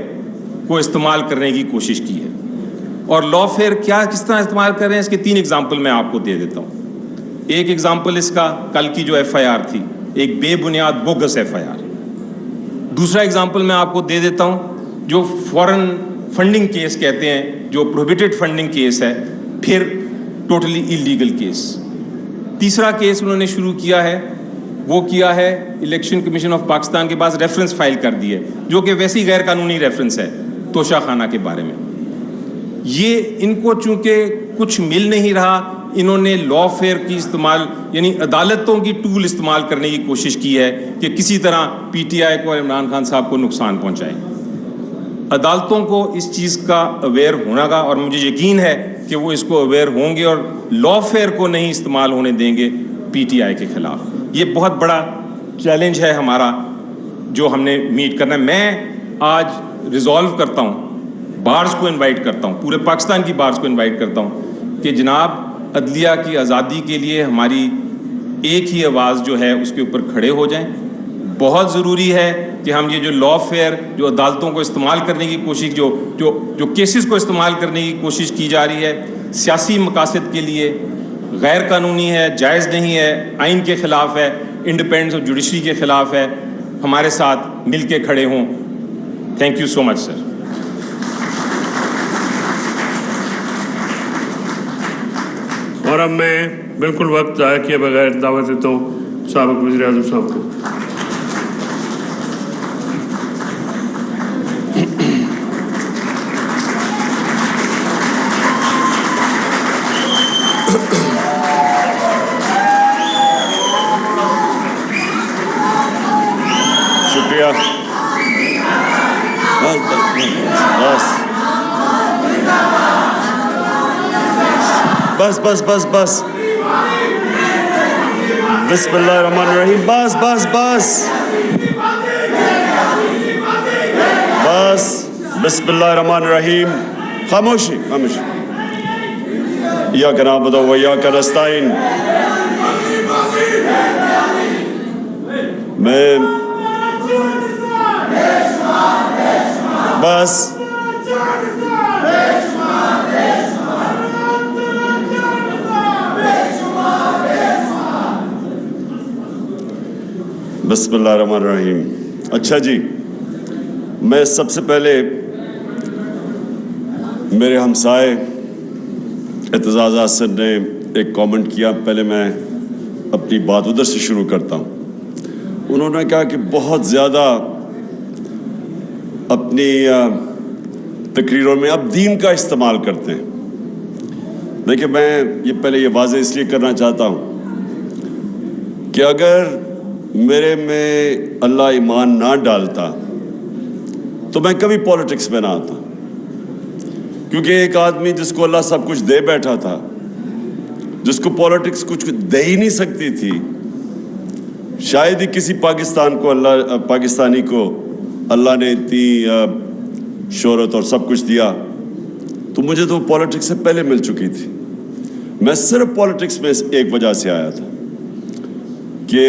کو استعمال کرنے کی کوشش کی ہے۔ اور لا فیئر کس طرح استعمال کر رہے ہیں، اس کے 3 ایگزامپل میں آپ کو دے دیتا ہوں۔ ایک ایگزامپل اس کا کل کی جو FIR تھی، ایک بے بنیاد بوگس FIR۔ دوسرا ایگزامپل میں آپ کو دے دیتا ہوں جو فورن فنڈنگ کیس کہتے ہیں، جو پروہیبٹڈ فنڈنگ کیس ہے، پھر ٹوٹلی ایلیگل کیس۔ تیسرا کیس انہوں نے شروع کیا ہے، وہ کیا ہے الیکشن کمیشن آف پاکستان کے پاس ریفرنس فائل کر دی ہے، جو کہ ویسی غیر قانونی ریفرنس ہے توشہ خانہ کے بارے میں۔ یہ ان کو چونکہ کچھ مل نہیں رہا، انہوں نے لا فیئر کی استعمال، یعنی عدالتوں کی ٹول استعمال کرنے کی کوشش کی ہے کہ کسی طرح PTI کو اور عمران خان صاحب کو نقصان پہنچائیں۔ عدالتوں کو اس چیز کا اویئر ہونا گا، اور مجھے یقین ہے کہ وہ اس کو اویئر ہوں گے اور لا فیئر کو نہیں استعمال ہونے دیں گے PTI کے خلاف۔ یہ بہت بڑا چیلنج ہے ہمارا جو ہم نے میٹ کرنا ہے۔ میں آج ریزالو کرتا ہوں، بارز کو انوائٹ کرتا ہوں، پورے پاکستان کی بارز کو انوائٹ کرتا ہوں کہ جناب عدلیہ کی آزادی کے لیے ہماری ایک ہی آواز جو ہے اس کے اوپر کھڑے ہو جائیں۔ بہت ضروری ہے کہ ہم یہ جو لا فیئر، جو عدالتوں کو استعمال کرنے کی کوشش، جو کیسز کو استعمال کرنے کی کوشش کی جا رہی ہے سیاسی مقاصد کے لیے، غیر قانونی ہے، جائز نہیں ہے، آئین کے خلاف ہے، انڈیپینڈنس آف جوڈیشری کے خلاف ہے، ہمارے ساتھ مل کے کھڑے ہوں۔ تھینک یو سو مچ سر۔ اور اب میں بالکل وقت ضائع کیے بغیر دعوت دیتا ہوں سابق وزیر اعظم صاحب کو۔ شکریہ۔ بس بس بس بس بسم اللہ الرحمن الرحیم۔ بس بس بس بس بسم اللہ الرحمن الرحیم۔ خاموشی خاموشی۔ ایاک نعبد و ایاک نستعین۔ میں بس بسم اللہ الرحمن الرحیم۔ اچھا جی، میں سب سے پہلے میرے ہمسائے اعتزاز احسن نے ایک کامنٹ کیا، پہلے میں اپنی بات ادھر سے شروع کرتا ہوں۔ انہوں نے کہا کہ بہت زیادہ اپنی تقریروں میں اب دین کا استعمال کرتے ہیں۔ دیکھیں، میں یہ واضح اس لیے کرنا چاہتا ہوں کہ اگر میرے میں اللہ ایمان نہ ڈالتا تو میں کبھی پولیٹکس میں نہ آتا، کیونکہ ایک آدمی جس کو اللہ سب کچھ دے بیٹھا تھا، جس کو پولیٹکس کچھ دے ہی نہیں سکتی تھی، شاید ہی کسی پاکستانی کو اللہ نے اتنی شہرت اور سب کچھ دیا، تو مجھے تو پولیٹکس سے پہلے مل چکی تھی۔ میں صرف پولیٹکس میں ایک وجہ سے آیا تھا کہ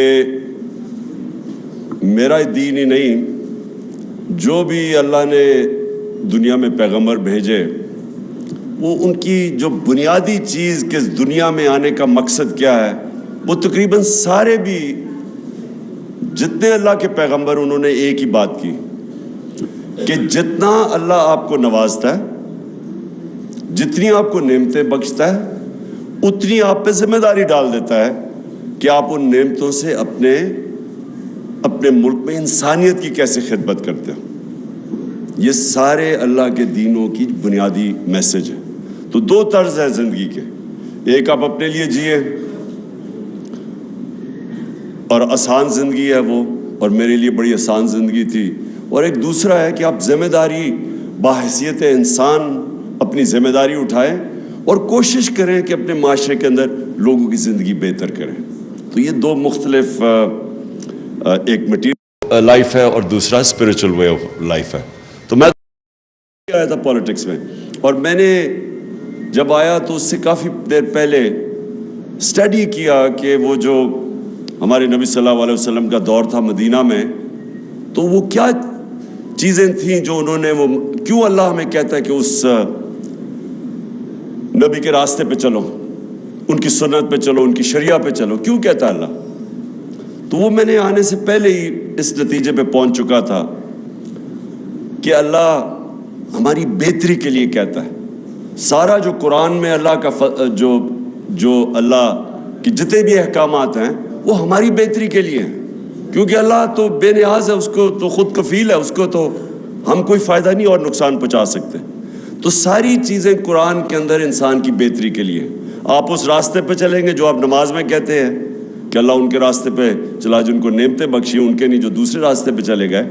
میرا دین ہی نہیں، جو بھی اللہ نے دنیا میں پیغمبر بھیجے، وہ ان کی جو بنیادی چیز کہ دنیا میں آنے کا مقصد کیا ہے، وہ تقریباً سارے بھی جتنے اللہ کے پیغمبر انہوں نے ایک ہی بات کی کہ جتنا اللہ آپ کو نوازتا ہے، جتنی آپ کو نعمتیں بخشتا ہے، اتنی آپ پہ ذمہ داری ڈال دیتا ہے کہ آپ ان نعمتوں سے اپنے ملک میں انسانیت کی کیسے خدمت کرتے ہو۔ یہ سارے اللہ کے دینوں کی بنیادی میسج ہے۔ تو 2 طرز ہے زندگی کے، ایک آپ اپنے لیے جیے اور آسان زندگی ہے وہ، اور میرے لیے بڑی آسان زندگی تھی، اور ایک دوسرا ہے کہ آپ ذمہ داری بحیثیت انسان اپنی ذمہ داری اٹھائیں اور کوشش کریں کہ اپنے معاشرے کے اندر لوگوں کی زندگی بہتر کریں. تو یہ دو مختلف ایک مٹیریل لائف ہے اور دوسرا اسپریچول وے آف لائف ہے. تو میں آیا تھا پالیٹکس میں, اور میں نے جب آیا تو اس سے کافی دیر پہلے اسٹڈی کیا کہ وہ جو ہمارے نبی صلی اللہ علیہ وسلم کا دور تھا مدینہ میں, تو وہ کیا چیزیں تھیں جو انہوں نے, وہ کیوں اللہ ہمیں کہتا ہے کہ اس نبی کے راستے پہ چلو, ان کی سنت پہ چلو, ان کی شریعہ پہ چلو, کیوں کہتا ہے اللہ؟ تو وہ میں نے آنے سے پہلے ہی اس نتیجے پہ پہنچ چکا تھا کہ اللہ ہماری بہتری کے لیے کہتا ہے. سارا جو قرآن میں اللہ کا جو اللہ کی جتنے بھی احکامات ہیں وہ ہماری بہتری کے لیے ہیں, کیونکہ اللہ تو بے نیاز ہے, اس کو تو خود کفیل ہے, اس کو تو ہم کوئی فائدہ نہیں اور نقصان پہنچا سکتے. تو ساری چیزیں قرآن کے اندر انسان کی بہتری کے لیے. آپ اس راستے پہ چلیں گے جو آپ نماز میں کہتے ہیں کہ اللہ ان کے راستے پہ چلا جن کو نعمتیں بخشی, ان کے نہیں جو دوسرے راستے پہ چلے گئے,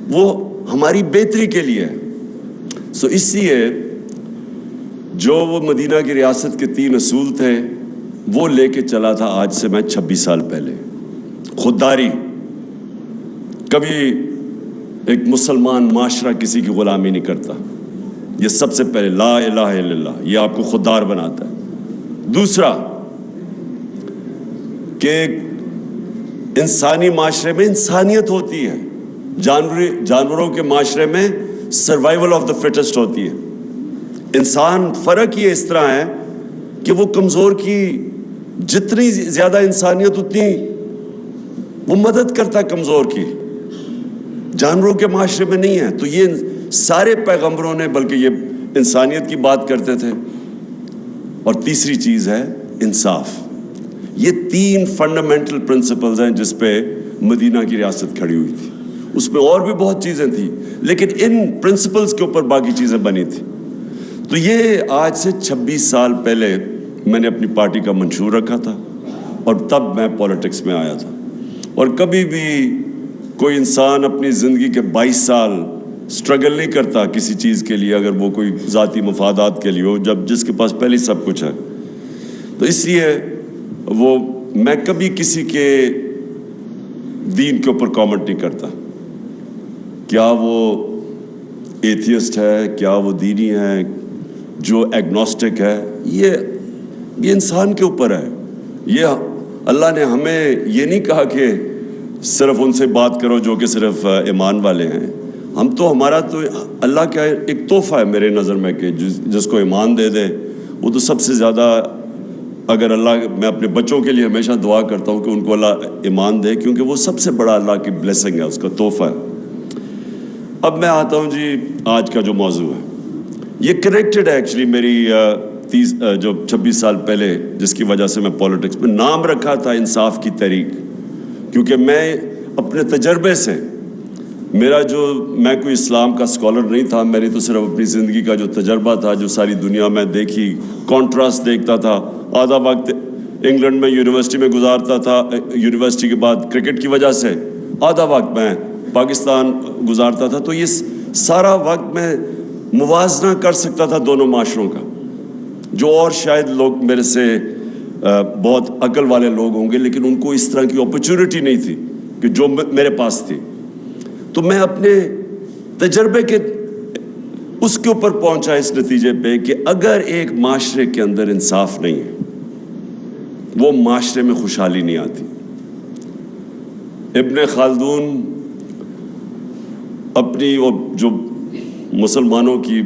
وہ ہماری بہتری کے لیے ہے. سو اس لیے جو وہ مدینہ کی ریاست کے 3 اصول تھے وہ لے کے چلا تھا آج سے میں 26 سال پہلے. خودداری, کبھی ایک مسلمان معاشرہ کسی کی غلامی نہیں کرتا, یہ سب سے پہلے لا الہ الا اللہ, یہ آپ کو خوددار بناتا ہے. دوسرا کہ انسانی معاشرے میں انسانیت ہوتی ہے, جانوروں کے معاشرے میں سروائیول آف دا فٹسٹ ہوتی ہے. انسان فرق یہ اس طرح ہے کہ وہ کمزور کی جتنی زیادہ انسانیت اتنی وہ مدد کرتا ہے کمزور کی, جانوروں کے معاشرے میں نہیں ہے. تو یہ سارے پیغمبروں نے بلکہ یہ انسانیت کی بات کرتے تھے. اور تیسری چیز ہے انصاف. یہ 3 فنڈامنٹل پرنسپلز ہیں جس پہ مدینہ کی ریاست کھڑی ہوئی تھی. اس میں اور بھی بہت چیزیں تھیں لیکن ان پرنسپلز کے اوپر باقی چیزیں بنی تھی. تو یہ آج سے 26 سال پہلے میں نے اپنی پارٹی کا منشور رکھا تھا اور تب میں پالیٹکس میں آیا تھا. اور کبھی بھی کوئی انسان اپنی زندگی کے 22 سال سٹرگل نہیں کرتا کسی چیز کے لیے اگر وہ کوئی ذاتی مفادات کے لیے ہو, جب جس کے پاس پہلے سب کچھ ہے. تو اس لیے وہ میں کبھی کسی کے دین کے اوپر کامنٹ نہیں کرتا. کیا وہ ایتھیسٹ ہے, کیا وہ دینی ہے, جو ایگنوسٹک ہے, یہ انسان کے اوپر ہے. یہ اللہ نے ہمیں یہ نہیں کہا کہ صرف ان سے بات کرو جو کہ صرف ایمان والے ہیں. ہم تو ہمارا تو اللہ کا ایک تحفہ ہے میرے نظر میں کہ جس کو ایمان دے دے وہ تو سب سے زیادہ, اگر اللہ, میں اپنے بچوں کے لیے ہمیشہ دعا کرتا ہوں کہ ان کو اللہ ایمان دے, کیونکہ وہ سب سے بڑا اللہ کی بلیسنگ ہے, اس کا تحفہ ہے. اب میں آتا ہوں جی آج کا جو موضوع ہے, یہ کنیکٹڈ ہے ایکچولی میری جو 26 سال پہلے جس کی وجہ سے میں پالیٹکس میں نام رکھا تھا انصاف کی تحریک, کیونکہ میں اپنے تجربے سے, میں کوئی اسلام کا اسکالر نہیں تھا, میری تو صرف اپنی زندگی کا جو تجربہ تھا, جو ساری دنیا میں دیکھی, کانٹراسٹ دیکھتا تھا. آدھا وقت انگلینڈ میں یونیورسٹی میں گزارتا تھا, یونیورسٹی کے بعد کرکٹ کی وجہ سے آدھا وقت میں پاکستان گزارتا تھا. تو یہ سارا وقت میں موازنہ کر سکتا تھا دونوں معاشروں کا, جو اور شاید لوگ میرے سے بہت عقل والے لوگ ہوں گے لیکن ان کو اس طرح کی اپرچونٹی نہیں تھی کہ جو میرے پاس تھی. تو میں اپنے تجربے کے اس کے اوپر پہنچا اس نتیجے پہ کہ اگر ایک معاشرے کے اندر انصاف نہیں ہے وہ معاشرے میں خوشحالی نہیں آتی. ابن خلدون اپنی وہ جو مسلمانوں کی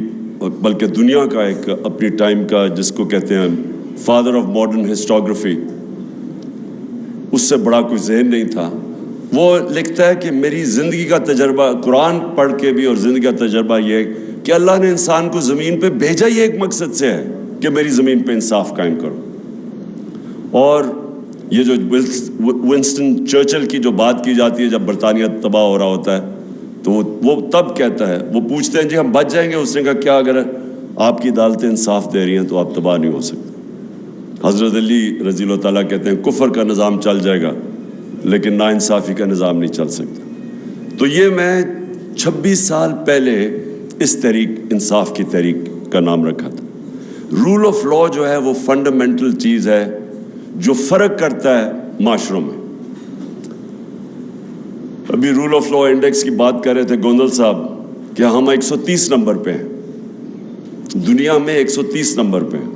بلکہ دنیا کا ایک اپنی ٹائم کا جس کو کہتے ہیں فادر آف ماڈرن ہسٹوگرافی, اس سے بڑا کوئی ذہن نہیں تھا. وہ لکھتا ہے کہ میری زندگی کا تجربہ قرآن پڑھ کے بھی اور زندگی کا تجربہ یہ ہے کہ اللہ نے انسان کو زمین پہ بھیجا ہی ایک مقصد سے ہے کہ میری زمین پہ انصاف قائم کرو. اور یہ جو ونسٹن چرچل کی جو بات کی جاتی ہے جب برطانیہ تباہ ہو رہا ہوتا ہے تو وہ تب کہتا ہے, وہ پوچھتے ہیں جی ہم بچ جائیں گے, اس نے کہا کیا اگر آپ کی عدالتیں انصاف دے رہی ہیں تو آپ تباہ نہیں ہو سکتے. حضرت علی رضی اللہ تعالیٰ کہتے ہیں کفر کا نظام چل جائے گا لیکن ناانصافی کا نظام نہیں چل سکتا. تو یہ میں 26 سال پہلے اس تحریک انصاف کی تحریک کا نام رکھا تھا. رول آف لا جو ہے وہ فنڈامنٹل چیز ہے جو فرق کرتا ہے معاشروں میں. ابھی رول آف لا انڈیکس کی بات کر رہے تھے گوندل صاحب کہ ہم 130 نمبر پہ ہیں, دنیا میں 130 نمبر پہ ہیں.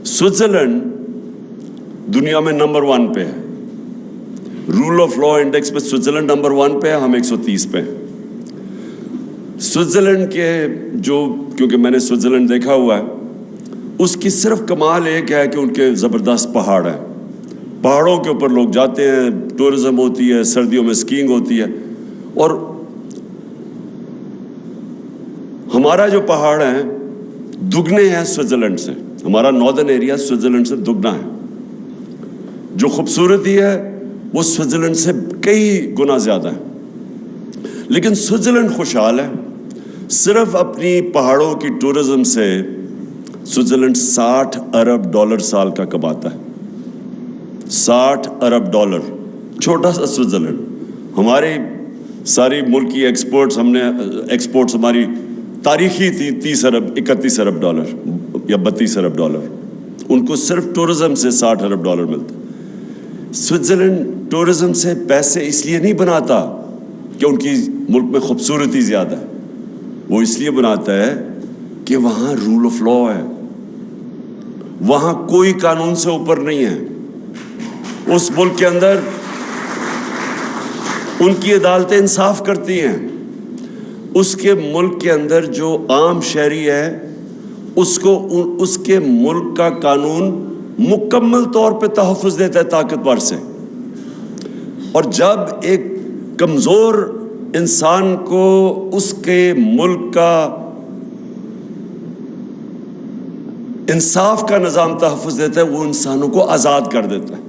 سوئٹزرلینڈ دنیا میں نمبر 1 پہ ہے. رول آف لا انڈیکس پہ سوئٹزرلینڈ نمبر 1 پہ ہے, ہم 130 پہ ہیں. سوئٹزرلینڈ کے جو, کیونکہ میں نے سوئٹزرلینڈ دیکھا ہوا ہے, اس کی صرف کمال ایک ہے کہ ان کے زبردست پہاڑ ہیں. پہاڑوں کے اوپر لوگ جاتے ہیں, ٹورزم ہوتی ہے, سردیوں میں اسکیئنگ ہوتی ہے. اور ہمارا جو پہاڑ ہیں دگنے ہیں سوئٹزرلینڈ سے, ہمارا ناردرن ایریا سوئٹزرلینڈ سے دگنا ہے. جو خوبصورتی ہے وہ سوئٹزرلینڈ سے کئی گنا زیادہ ہے. لیکن سوئٹزرلینڈ خوشحال ہے. صرف اپنی پہاڑوں کی ٹورزم سے سوئٹزرلینڈ $60 ارب سال کا کماتا ہے. $60 ارب. چھوٹا سا سوئٹزرلینڈ. ہماری ساری ملک کی ایکسپورٹس, ہم نے ایکسپورٹس ہماری تاریخی تھی $30 ارب, $31 ارب یا $32 ارب. ان کو صرف ٹورزم سے $60 ارب ملتا. سوئٹزرلینڈ ٹورزم سے پیسے اس لیے نہیں بناتا کہ ان کی ملک میں خوبصورتی زیادہ ہے, وہ اس لیے بناتا ہے کہ وہاں رول آف لا ہے, وہاں کوئی قانون سے اوپر نہیں ہے. اس ملک کے اندر ان کی عدالتیں انصاف کرتی ہیں. اس کے ملک کے اندر جو عام شہری ہے اس کو اس کے ملک کا قانون مکمل طور پہ تحفظ دیتا ہے طاقتور سے. اور جب ایک کمزور انسان کو اس کے ملک کا انصاف کا نظام تحفظ دیتا ہے, وہ انسانوں کو آزاد کر دیتا ہے.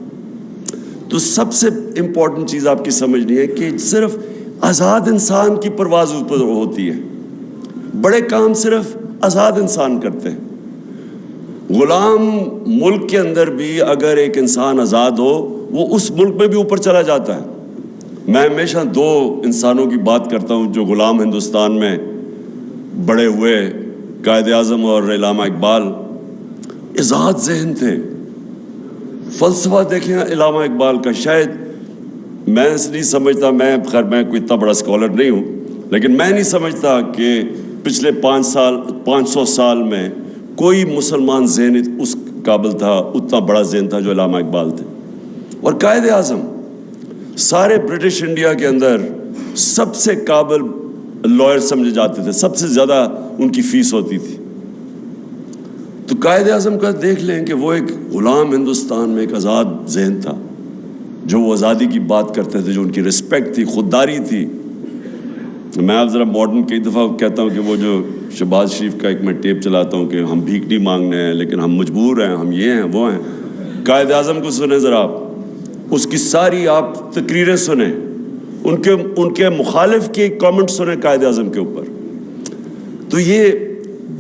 تو سب سے امپورٹنٹ چیز آپ کی سمجھنی ہے کہ صرف آزاد انسان کی پرواز اوپر ہوتی ہے. بڑے کام صرف آزاد انسان کرتے ہیں. غلام ملک کے اندر بھی اگر ایک انسان آزاد ہو, وہ اس ملک میں بھی اوپر چلا جاتا ہے. میں ہمیشہ 2 انسانوں کی بات کرتا ہوں جو غلام ہندوستان میں بڑے ہوئے, قائد اعظم اور علامہ اقبال. آزاد ذہن تھے. فلسفہ دیکھیں علامہ اقبال کا, شاید میں نہیں سمجھتا, میں کوئی اتنا بڑا اسکالر نہیں ہوں, لیکن میں نہیں سمجھتا کہ پچھلے 500 سال میں کوئی مسلمان ذہن اس قابل تھا, اتنا بڑا ذہن تھا جو علامہ اقبال تھے. اور قائد اعظم سارے برٹش انڈیا کے اندر سب سے قابل لائر سمجھے جاتے تھے, سب سے زیادہ ان کی فیس ہوتی تھی. تو قائد اعظم کا دیکھ لیں کہ وہ ایک غلام ہندوستان میں ایک آزاد ذہن تھا, جو وہ آزادی کی بات کرتے تھے, جو ان کی رسپیکٹ تھی, خودداری تھی. میں اب ذرا ماڈرن کئی دفعہ کہتا ہوں کہ وہ جو شہباز شریف کا ایک میں ٹیپ چلاتا ہوں کہ ہم بھیک نہیں مانگنے ہیں لیکن ہم مجبور ہیں, ہم یہ ہیں وہ ہیں. قائد اعظم کو سنیں ذرا آپ, اس کی ساری آپ تقریریں سنیں, ان کے مخالف کے کامنٹ سنیں قائد اعظم کے اوپر. تو یہ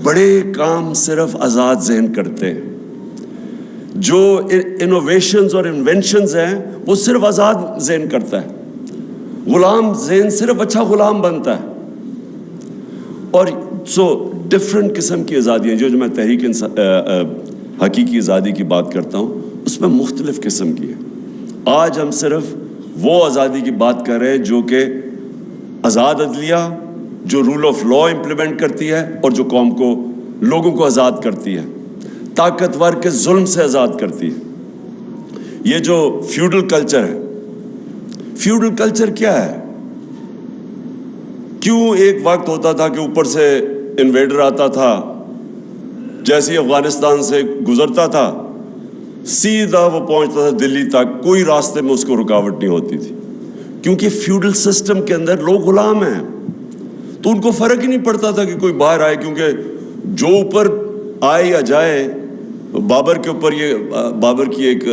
بڑے کام صرف آزاد ذہن کرتے ہیں. جو انوویشنز اور انوینشنز ہیں وہ صرف آزاد ذہن کرتا ہے. غلام ذہن صرف اچھا غلام بنتا ہے. اور ڈفرینٹ قسم کی آزادیاں جو میں تحریک حقیقی آزادی کی بات کرتا ہوں, اس میں مختلف قسم کی ہے. آج ہم صرف وہ آزادی کی بات کر رہے ہیں جو کہ آزاد عدلیہ, جو رول آف لا امپلیمنٹ کرتی ہے اور جو قوم کو, لوگوں کو آزاد کرتی ہے, طاقتور کے ظلم سے آزاد کرتی ہے. یہ جو فیوڈل کلچر ہے, فیوڈل کلچر کیا ہے؟ کیوں ایک وقت ہوتا تھا کہ اوپر سے انویڈر آتا تھا, جیسے افغانستان سے گزرتا تھا سیدھا وہ پہنچتا تھا دلی تک, کوئی راستے میں اس کو رکاوٹ نہیں ہوتی تھی, کیونکہ فیوڈل سسٹم کے اندر لوگ غلام ہیں. تو ان کو فرق ہی نہیں پڑتا تھا کہ کوئی باہر آئے, کیونکہ جو اوپر آئے یا جائے. بابر کے اوپر بابر کی ایک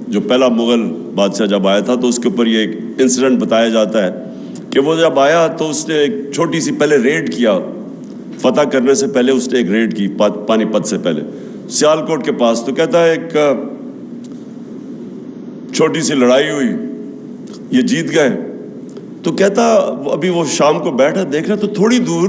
جو پہلا مغل بادشاہ جب آیا تھا تو اس کے اوپر یہ ایک انسیڈنٹ بتایا جاتا ہے کہ وہ جب آیا تو اس نے ایک چھوٹی سی پہلے ریڈ کیا, فتح کرنے سے پہلے اس نے ایک ریڈ کی پانی پت سے پہلے سیالکوٹ کے پاس. تو کہتا ہے ایک چھوٹی سی لڑائی ہوئی, یہ جیت گئے. تو کہتا ابھی وہ شام کو بیٹھا دیکھ رہا تو تھوڑی دور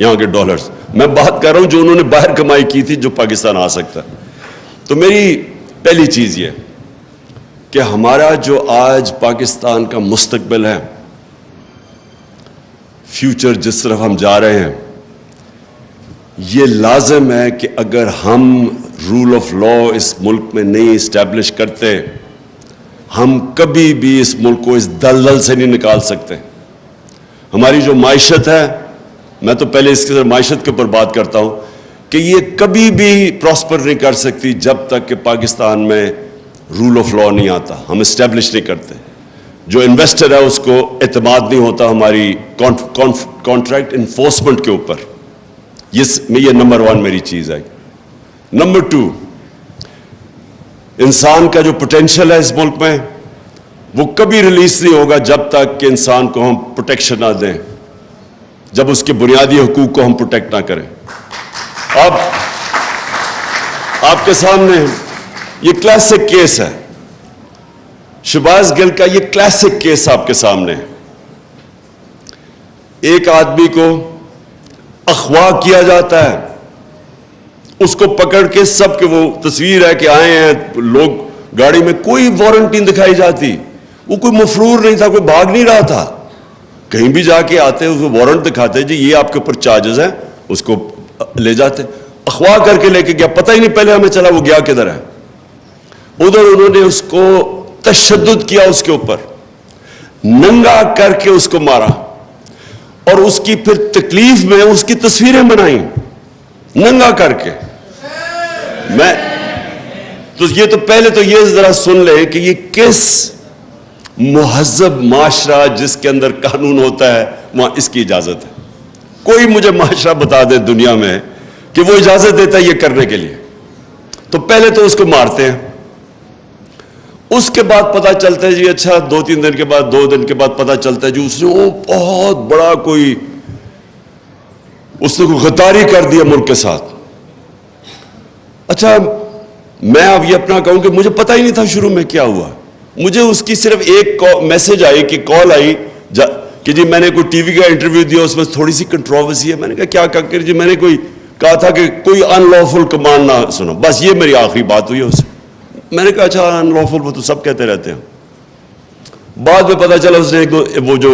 یہاں کے ڈالرز. میں بات کر رہا ہوں جو انہوں نے باہر کمائی کی تھی جو پاکستان آ سکتا ہے. تو میری پہلی چیز یہ کہ ہمارا جو آج پاکستان کا مستقبل ہے، فیوچر جس طرف ہم جا رہے ہیں، یہ لازم ہے کہ اگر ہم رول آف لا اس ملک میں نہیں اسٹیبلش کرتے، ہم کبھی بھی اس ملک کو اس دلدل سے نہیں نکال سکتے. ہماری جو معیشت ہے، میں تو پہلے اس کے معیشت کے اوپر بات کرتا ہوں کہ یہ کبھی بھی پراسپر نہیں کر سکتی جب تک کہ پاکستان میں رول آف لا نہیں آتا، ہم اسٹیبلش نہیں کرتے. جو انویسٹر ہے اس کو اعتماد نہیں ہوتا ہماری کانٹریکٹ انفورسمنٹ کے اوپر. یہ نمبر 1 میری چیز ہے. نمبر 2، انسان کا جو پوٹینشیل ہے اس ملک میں وہ کبھی ریلیز نہیں ہوگا جب تک کہ انسان کو ہم پروٹیکشن نہ دیں، جب اس کے بنیادی حقوق کو ہم پروٹیکٹ نہ کریں. اب آپ کے سامنے یہ کلاسک کیس ہے، شہباز گل کا یہ کلاسک کیس آپ کے سامنے ہے. ایک آدمی کو اغوا کیا جاتا ہے، اس کو پکڑ کے سب کے وہ تصویر ہے کہ آئے ہیں لوگ گاڑی میں، کوئی وارنٹ نہیں دکھائی جاتی، وہ کوئی مفرور نہیں تھا، کوئی بھاگ نہیں رہا تھا. کہیں بھی جا کے آتے اس کو وارنٹ دکھاتے، جی یہ آپ کے اوپر چارجز ہیں، اس کو لے جاتے. اغوا کر کے لے کے گیا، پتہ ہی نہیں پہلے ہمیں چلا وہ گیا کدھر ہے. ادھر انہوں نے اس کو تشدد کیا، اس کے اوپر ننگا کر کے اس کو مارا، اور اس کی پھر تکلیف میں اس کی تصویریں بنائیں ننگا کر کے. میں تو یہ تو پہلے تو یہ ذرا سن لیں کہ یہ کس مہذب معاشرہ جس کے اندر قانون ہوتا ہے وہاں اس کی اجازت ہے. کوئی مجھے معاشرہ بتا دے دنیا میں کہ وہ اجازت دیتا ہے یہ کرنے کے لیے. تو پہلے تو اس کو مارتے ہیں، اس کے بعد پتا چلتا ہے جی اچھا 2-3 دن کے بعد 2 دن کے بعد پتا چلتا ہے جی اس نے وہ بہت بڑا کوئی غداری کر دیا ملک کے ساتھ. اچھا میں اب یہ اپنا کہوں کہ مجھے پتا ہی نہیں تھا شروع میں کیا ہوا. مجھے اس کی صرف ایک میسج آئی کہ کال آئی کہ جی میں نے کوئی ٹی وی کا انٹرویو دیا، اس میں تھوڑی سی کنٹروورسی ہے. میں نے کہا کیا کہا کہ جی میں نے کہا تھا کہ کوئی ان لافل کمانڈ نہ سنو، بس یہ میری آخری بات ہوئی ہے اس سے. میں نے کہا اچھا ان لافل وہ تو سب کہتے رہتے ہیں. بعد میں پتا چلا اس نے وہ جو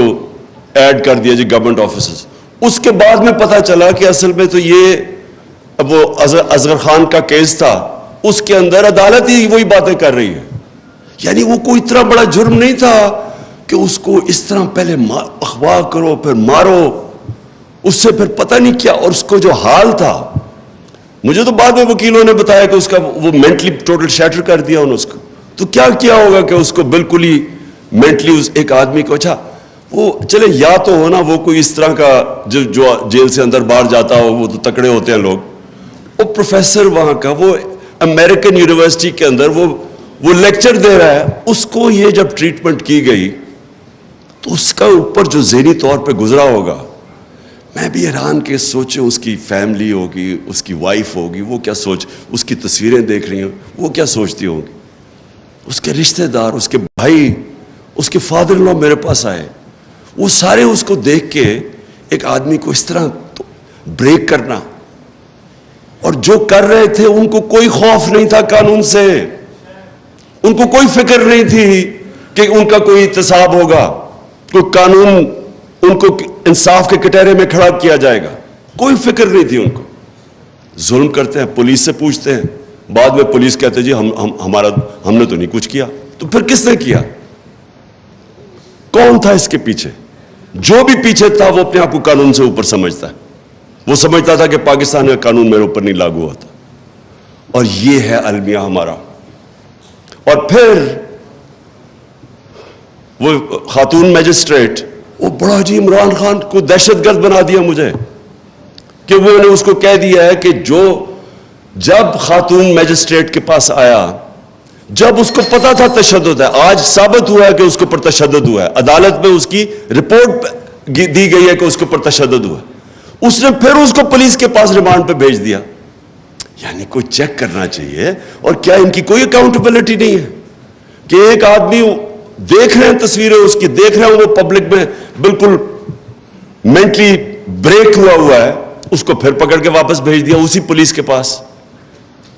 ایڈ کر دیا جی گورنمنٹ آفیسز. اس کے بعد میں پتا چلا کہ اصل میں تو یہ وہ اصغر خان کا کیس تھا، اس کے اندر عدالت ہی وہی باتیں کر رہی ہے. یعنی وہ کوئی اتنا بڑا جرم نہیں تھا کہ اس کو اس طرح پہلے اغوا کرو پھر مارو، اس سے پھر پتہ نہیں کیا. اور اس کو جو حال تھا، مجھے تو بعد میں وکیلوں نے بتایا کہ اس کا وہ مینٹلی ٹوٹل شیٹر کر دیا انہوں نے اس کو. تو کیا ہوگا کہ اس کو بالکل ہی مینٹلی ایک آدمی کو، اچھا وہ چلے یا تو ہونا وہ کوئی اس طرح کا جو جیل سے اندر باہر جاتا ہو، وہ تو تکڑے ہوتے ہیں لوگ. وہ پروفیسر وہاں کا، وہ امریکن یونیورسٹی کے اندر وہ لیکچر دے رہا ہے، اس کو یہ جب ٹریٹمنٹ کی گئی تو اس کا اوپر جو ذہنی طور پہ گزرا ہوگا، میں بھی حیران کہ سوچوں اس کی فیملی ہوگی، اس کی وائف ہوگی، وہ کیا اس کی تصویریں دیکھ رہی ہیں، وہ کیا سوچتی ہوں گی. اس کے رشتہ دار، اس کے بھائی، اس کے فادر ان لا میرے پاس آئے، وہ سارے اس کو دیکھ کے ایک آدمی کو اس طرح بریک کرنا. اور جو کر رہے تھے ان کو کوئی خوف نہیں تھا قانون سے، ان کو کوئی فکر نہیں تھی کہ ان کا کوئی احتساب ہوگا، کوئی قانون ان کو انصاف کے کٹہرے میں کھڑا کیا جائے گا، کوئی فکر نہیں تھی ان کو. ظلم کرتے ہیں، پولیس سے پوچھتے ہیں، بعد میں پولیس کہتے جی ہم نے تو نہیں کچھ کیا. تو پھر کس نے کیا؟ کون تھا اس کے پیچھے؟ جو بھی پیچھے تھا وہ اپنے آپ کو قانون سے اوپر سمجھتا ہے. وہ سمجھتا تھا کہ پاکستان کا قانون میرے اوپر نہیں لاگو ہوتا. اور یہ ہے المیہ ہمارا. اور پھر وہ خاتون میجسٹریٹ، وہ بڑا جی عمران خان کو دہشت گرد بنا دیا مجھے، کہ وہ نے اس کو کہہ دیا ہے کہ جب خاتون میجسٹریٹ کے پاس آیا، جب اس کو پتا تھا تشدد ہے، آج ثابت ہوا ہے کہ اس کے اوپر تشدد ہوا ہے، عدالت میں اس کی رپورٹ دی گئی ہے کہ اس کے اوپر تشدد ہوا ہے، اس نے پھر اس کو پولیس کے پاس ریمانڈ پہ بھیج دیا. یعنی کوئی چیک کرنا چاہیے. اور کیا ان کی کوئی اکاؤنٹیبلٹی نہیں ہے کہ ایک آدمی دیکھ رہے ہیں تصویریں اس کی، دیکھ رہے ہیں وہ پبلک میں بالکل مینٹلی بریک ہوا ہے، اس کو پھر پکڑ کے واپس بھیج دیا اسی پولیس کے پاس,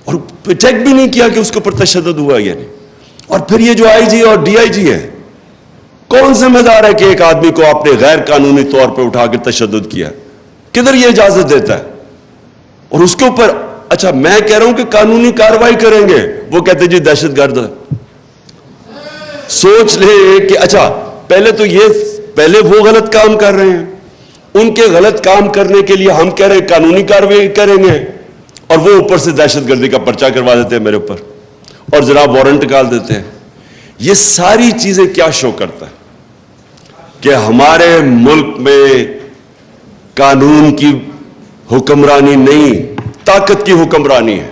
اور چیک بھی نہیں کیا کہ اس کے اوپر تشدد ہوا یا نہیں. اور پھر یہ جو آئی جی اور ڈی آئی جی ہے, کون ذمہ دار ہے کہ ایک آدمی کو آپ نے غیر قانونی طور پہ اٹھا کے تشدد کیا؟ کدھر یہ اجازت دیتا ہے؟ اور اس کے اوپر اچھا میں کہہ رہا ہوں کہ قانونی کارروائی کریں گے, وہ کہتے جی دہشت گرد. سوچ لے کہ اچھا پہلے وہ غلط کام کر رہے ہیں, ان کے غلط کام کرنے کے لیے ہم کہہ رہے ہیں قانونی کارروائی کریں گے, اور وہ اوپر سے دہشت گردی کا پرچہ کروا دیتے ہیں میرے اوپر, اور جناب وارنٹ نکال دیتے ہیں. یہ ساری چیزیں کیا شو کرتا ہے کہ ہمارے ملک میں قانون کی حکمرانی نہیں, طاقت کی حکمرانی ہے.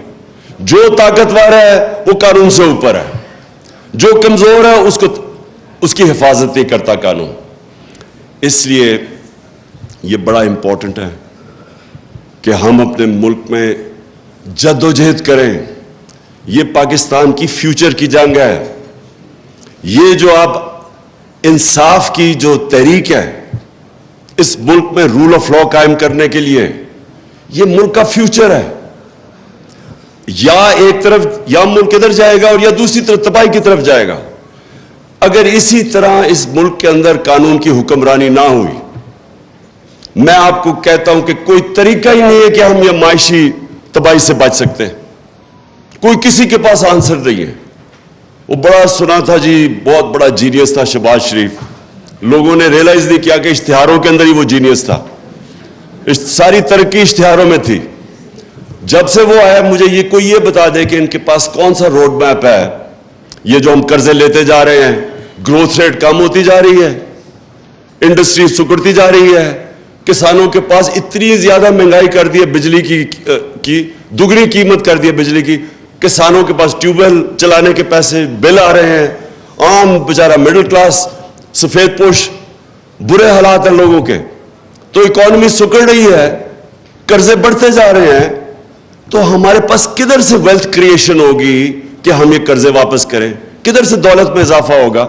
جو طاقتور ہے وہ قانون سے اوپر ہے, جو کمزور ہے اس کی حفاظت نہیں کرتا قانون. اس لیے یہ بڑا امپورٹنٹ ہے کہ ہم اپنے ملک میں جدوجہد کریں. یہ پاکستان کی فیوچر کی جنگ ہے. یہ جو اب انصاف کی جو تحریک ہے اس ملک میں رول آف لا قائم کرنے کے لیے, یہ ملک کا فیوچر ہے. یا ایک طرف یا ملک ادھر جائے گا اور یا دوسری طرف تباہی کی طرف جائے گا. اگر اسی طرح اس ملک کے اندر قانون کی حکمرانی نہ ہوئی, میں آپ کو کہتا ہوں کہ کوئی طریقہ ہی نہیں ہے کہ ہم یہ معاشی تباہی سے بچ سکتے ہیں. کوئی کسی کے پاس آنسر نہیں ہے. وہ بڑا سنا تھا جی, بہت بڑا جینیس تھا شہباز شریف. لوگوں نے ریئلائز نہیں کیا کہ اشتہاروں کے اندر ہی وہ جینیس تھا. ساری ترقی اشتہاروں میں تھی. جب سے وہ آیا, مجھے یہ بتا دے کہ ان کے پاس کون سا روڈ میپ ہے. یہ جو ہم قرضے لیتے جا رہے ہیں, گروتھ ریٹ کم ہوتی جا رہی ہے, انڈسٹری سکڑتی جا رہی ہے, کسانوں کے پاس اتنی زیادہ مہنگائی کر دی ہے, بجلی کی دگنی قیمت کر دی ہے بجلی کی. کسانوں کے پاس ٹیوب ویل چلانے کے پیسے بل آ رہے ہیں. عام بیچارہ مڈل کلاس سفید پوش, برے حالات ہیں لوگوں کے. تو اکانومی سکڑ رہی ہے, قرضے بڑھتے جا رہے ہیں. تو ہمارے پاس کدھر سے ویلتھ کریشن ہوگی کہ ہم یہ قرضے واپس کریں؟ کدھر سے دولت میں اضافہ ہوگا؟